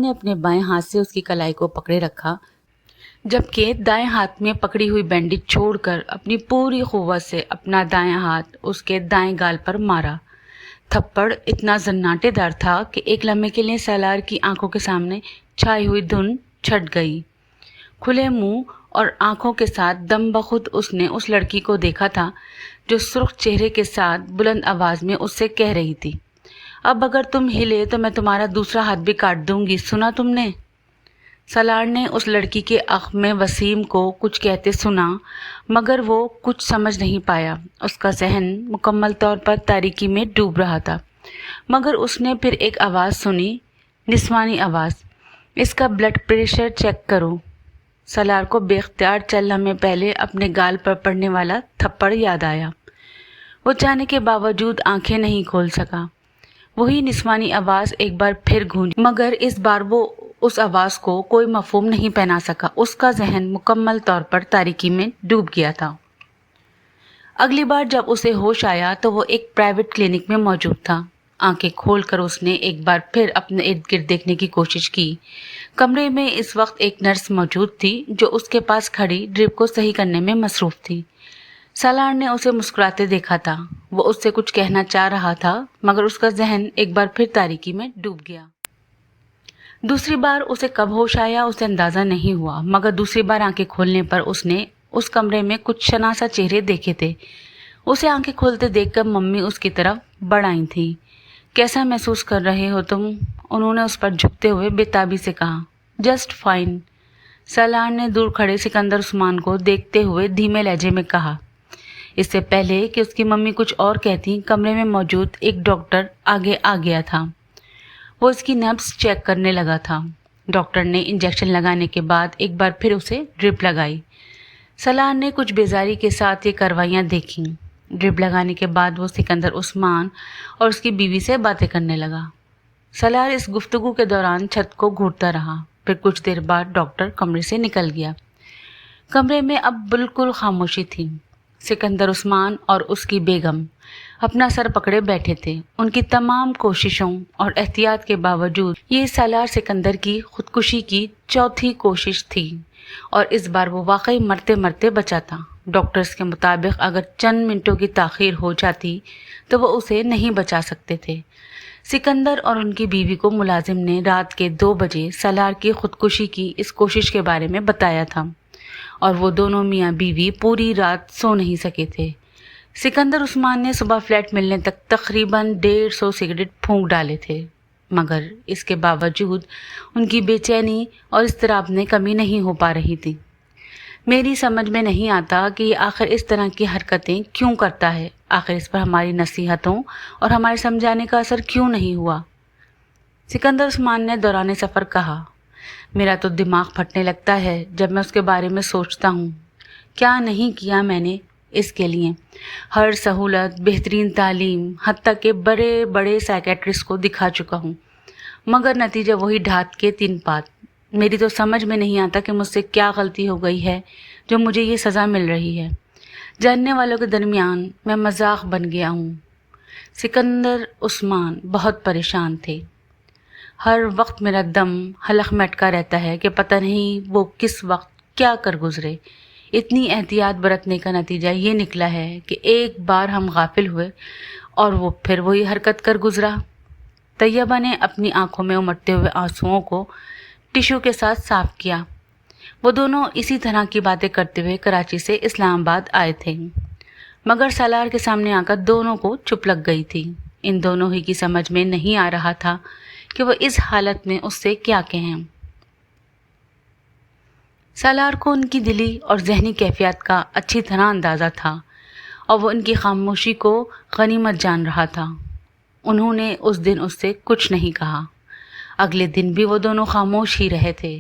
اپنے بائیں ہاتھ سے اس کی کلائی کو پکڑے رکھا جبکہ دائیں ہاتھ میں پکڑی ہوئی بینڈیج چھوڑ کر اپنی پوری قوت سے اپنا دایاں ہاتھ اس کے دائیں گال پر مارا۔ تھپڑ اتنا زناٹے دار تھا کہ ایک لمحے کے لیے سالار کی آنکھوں کے سامنے چھائی ہوئی دھند چھٹ گئی۔ کھلے منہ اور آنکھوں کے ساتھ دم بخود اس نے اس لڑکی کو دیکھا تھا جو سرخ چہرے کے ساتھ بلند آواز میں اس سے کہہ رہی تھی، اب اگر تم ہلے تو میں تمہارا دوسرا ہاتھ بھی کاٹ دوں گی، سنا تم نے؟ سالار نے اس لڑکی کے عق میں وسیم کو کچھ کہتے سنا مگر وہ کچھ سمجھ نہیں پایا۔ اس کا ذہن مکمل طور پر تاریکی میں ڈوب رہا تھا، مگر اس نے پھر ایک آواز سنی، نسوانی آواز، اس کا بلڈ پریشر چیک کرو۔ سالار کو بے اختیار چند لمحے پہلے اپنے گال پر پڑنے والا تھپڑ یاد آیا۔ وہ چاہنے کے باوجود آنکھیں نہیں کھول سکا۔ وہی نسوانی آواز ایک بار پھر گونجی، مگر اس بار وہ اس آواز کو کوئی مفہوم نہیں پہنا سکا۔ اس کا ذہن مکمل طور پر تاریکی میں ڈوب گیا تھا۔ اگلی بار جب اسے ہوش آیا تو وہ ایک پرائیویٹ کلینک میں موجود تھا۔ آنکھیں کھول کر اس نے ایک بار پھر اپنے ارد گرد دیکھنے کی کوشش کی۔ کمرے میں اس وقت ایک نرس موجود تھی جو اس کے پاس کھڑی ڈرپ کو صحیح کرنے میں مصروف تھی۔ سالار نے اسے مسکراتے دیکھا تھا۔ وہ اس سے کچھ کہنا چاہ رہا تھا مگر اس کا ذہن ایک بار پھر تاریکی میں ڈوب گیا۔ دوسری بار اسے کب ہوش آیا اسے اندازہ نہیں ہوا، مگر دوسری بار آنکھیں کھولنے پر اس نے اس کمرے میں کچھ شناسا چہرے دیکھے تھے۔ اسے آنکھیں کھولتے دیکھ کر ممی اس کی طرف بڑھ آئی تھیں۔ کیسا محسوس کر رہے ہو تم؟ انہوں نے اس پر جھکتے ہوئے بےتابی سے کہا۔ جسٹ فائن، سالار نے دور کھڑے سکندر عثمان کو دیکھتے ہوئے دھیمے لہجے میں کہا۔ اس سے پہلے کہ اس کی ممی کچھ اور کہتی، کمرے میں موجود ایک ڈاکٹر آگے آ گیا تھا۔ وہ اس کی نبض چیک کرنے لگا تھا۔ ڈاکٹر نے انجیکشن لگانے کے بعد ایک بار پھر اسے ڈرپ لگائی۔ سالار نے کچھ بیزاری کے ساتھ یہ کاروائیاں دیکھیں۔ ڈرپ لگانے کے بعد وہ سکندر عثمان اور اس کی بیوی سے باتیں کرنے لگا۔ سالار اس گفتگو کے دوران چھت کو گھورتا رہا۔ پھر کچھ دیر بعد ڈاکٹر کمرے سے نکل گیا۔ کمرے میں اب بالکل خاموشی تھی۔ سکندر عثمان اور اس کی بیگم اپنا سر پکڑے بیٹھے تھے۔ ان کی تمام کوششوں اور احتیاط کے باوجود یہ سالار سکندر کی خودکشی کی چوتھی کوشش تھی اور اس بار وہ واقعی مرتے مرتے بچا تھا۔ ڈاکٹرز کے مطابق اگر چند منٹوں کی تاخیر ہو جاتی تو وہ اسے نہیں بچا سکتے تھے۔ سکندر اور ان کی بیوی کو ملازم نے رات کے 2 بجے سالار کی خودکشی کی اس کوشش کے بارے میں بتایا تھا اور وہ دونوں میاں بیوی پوری رات سو نہیں سکے تھے۔ سکندر عثمان نے صبح فلیٹ ملنے تک تقریباً 150 سگریٹ پھونک ڈالے تھے، مگر اس کے باوجود ان کی بے چینی اور اضطراب میں کمی نہیں ہو پا رہی تھی۔ میری سمجھ میں نہیں آتا کہ یہ آخر اس طرح کی حرکتیں کیوں کرتا ہے، آخر اس پر ہماری نصیحتوں اور ہمارے سمجھانے کا اثر کیوں نہیں ہوا؟ سکندر عثمان نے دوران سفر کہا۔ میرا تو دماغ پھٹنے لگتا ہے جب میں اس کے بارے میں سوچتا ہوں۔ کیا نہیں کیا میں نے اس کے لیے؟ ہر سہولت، بہترین تعلیم، حتیٰ کہ بڑے بڑے سائیکیٹرسٹ کو دکھا چکا ہوں، مگر نتیجہ وہی ڈھات کے 3 پات۔ میری تو سمجھ میں نہیں آتا کہ مجھ سے کیا غلطی ہو گئی ہے جو مجھے یہ سزا مل رہی ہے۔ جاننے والوں کے درمیان میں مذاق بن گیا ہوں۔ سکندر عثمان بہت پریشان تھے۔ ہر وقت میرا دم حلق میں اٹکا رہتا ہے کہ پتہ نہیں وہ کس وقت کیا کر گزرے۔ اتنی احتیاط برتنے کا نتیجہ یہ نکلا ہے کہ ایک بار ہم غافل ہوئے اور وہ پھر وہی حرکت کر گزرا۔ طیبہ نے اپنی آنکھوں میں امٹتے ہوئے آنسوؤں کو ٹشو کے ساتھ صاف کیا۔ وہ دونوں اسی طرح کی باتیں کرتے ہوئے کراچی سے اسلام آباد آئے تھے، مگر سالار کے سامنے آ کر دونوں کو چپ لگ گئی تھی۔ ان دونوں ہی کی سمجھ میں نہیں آ رہا تھا کہ وہ اس حالت میں اس سے کیا کہیں۔ سالار کو ان کی دلی اور ذہنی کیفیت کا اچھی طرح اندازہ تھا اور وہ ان کی خاموشی کو غنیمت جان رہا تھا۔ انہوں نے اس دن اس سے کچھ نہیں کہا۔ اگلے دن بھی وہ دونوں خاموش ہی رہے تھے،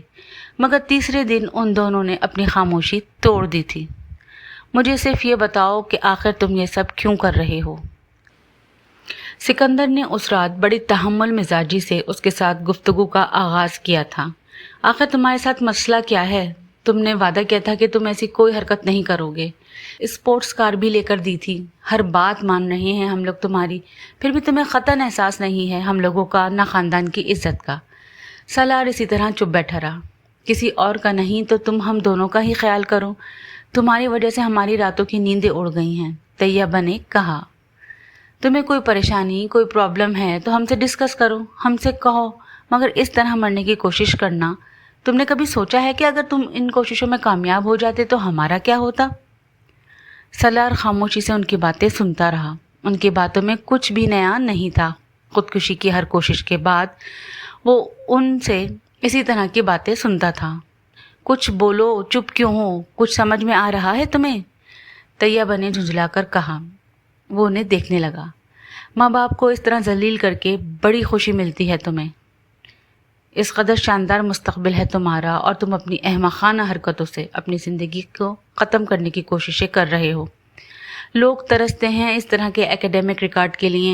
مگر تیسرے دن ان دونوں نے اپنی خاموشی توڑ دی تھی۔ مجھے صرف یہ بتاؤ کہ آخر تم یہ سب کیوں کر رہے ہو؟ سکندر نے اس رات بڑی تحمل مزاجی سے اس کے ساتھ گفتگو کا آغاز کیا تھا۔ آخر تمہارے ساتھ مسئلہ کیا ہے؟ تم نے وعدہ کیا تھا کہ تم ایسی کوئی حرکت نہیں کرو گے۔ اسپورٹس کار بھی لے کر دی تھی۔ ہر بات مان رہے ہیں ہم لوگ تمہاری، پھر بھی تمہیں قطعاً احساس نہیں ہے ہم لوگوں کا، نہ خاندان کی عزت کا۔ سالار اسی طرح چپ بیٹھا رہا۔ کسی اور کا نہیں تو تم ہم دونوں کا ہی خیال کرو، تمہاری وجہ سے ہماری راتوں کی نیندیں اڑ گئی ہیں، طیبہ نے کہا۔ تمہیں کوئی پریشانی، کوئی پرابلم ہے تو ہم سے ڈسکس کرو، ہم سے کہو، مگر اس طرح مرنے کی کوشش کرنا۔ تم نے کبھی سوچا ہے کہ اگر تم ان کوششوں میں کامیاب ہو جاتے تو ہمارا کیا ہوتا؟ سالار خاموشی سے ان کی باتیں سنتا رہا۔ ان کی باتوں میں کچھ بھی نیا نہیں تھا۔ خودکشی کی ہر کوشش کے بعد وہ ان سے اسی طرح کی باتیں سنتا تھا۔ کچھ بولو، چپ کیوں ہو؟ کچھ سمجھ میں آ رہا ہے تمہیں؟ طیبہ نے جھنجھلا کر کہا۔ وہ انہیں دیکھنے لگا۔ ماں باپ کو اس طرح ذلیل کر کے بڑی خوشی ملتی ہے تمہیں؟ اس قدر شاندار مستقبل ہے تمہارا اور تم اپنی احمقانہ حرکتوں سے اپنی زندگی کو ختم کرنے کی کوششیں کر رہے ہو۔ لوگ ترستے ہیں اس طرح کے ایکیڈیمک ریکارڈ کے لیے،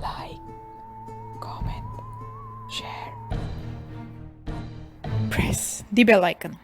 Like, comment, share, press the bell icon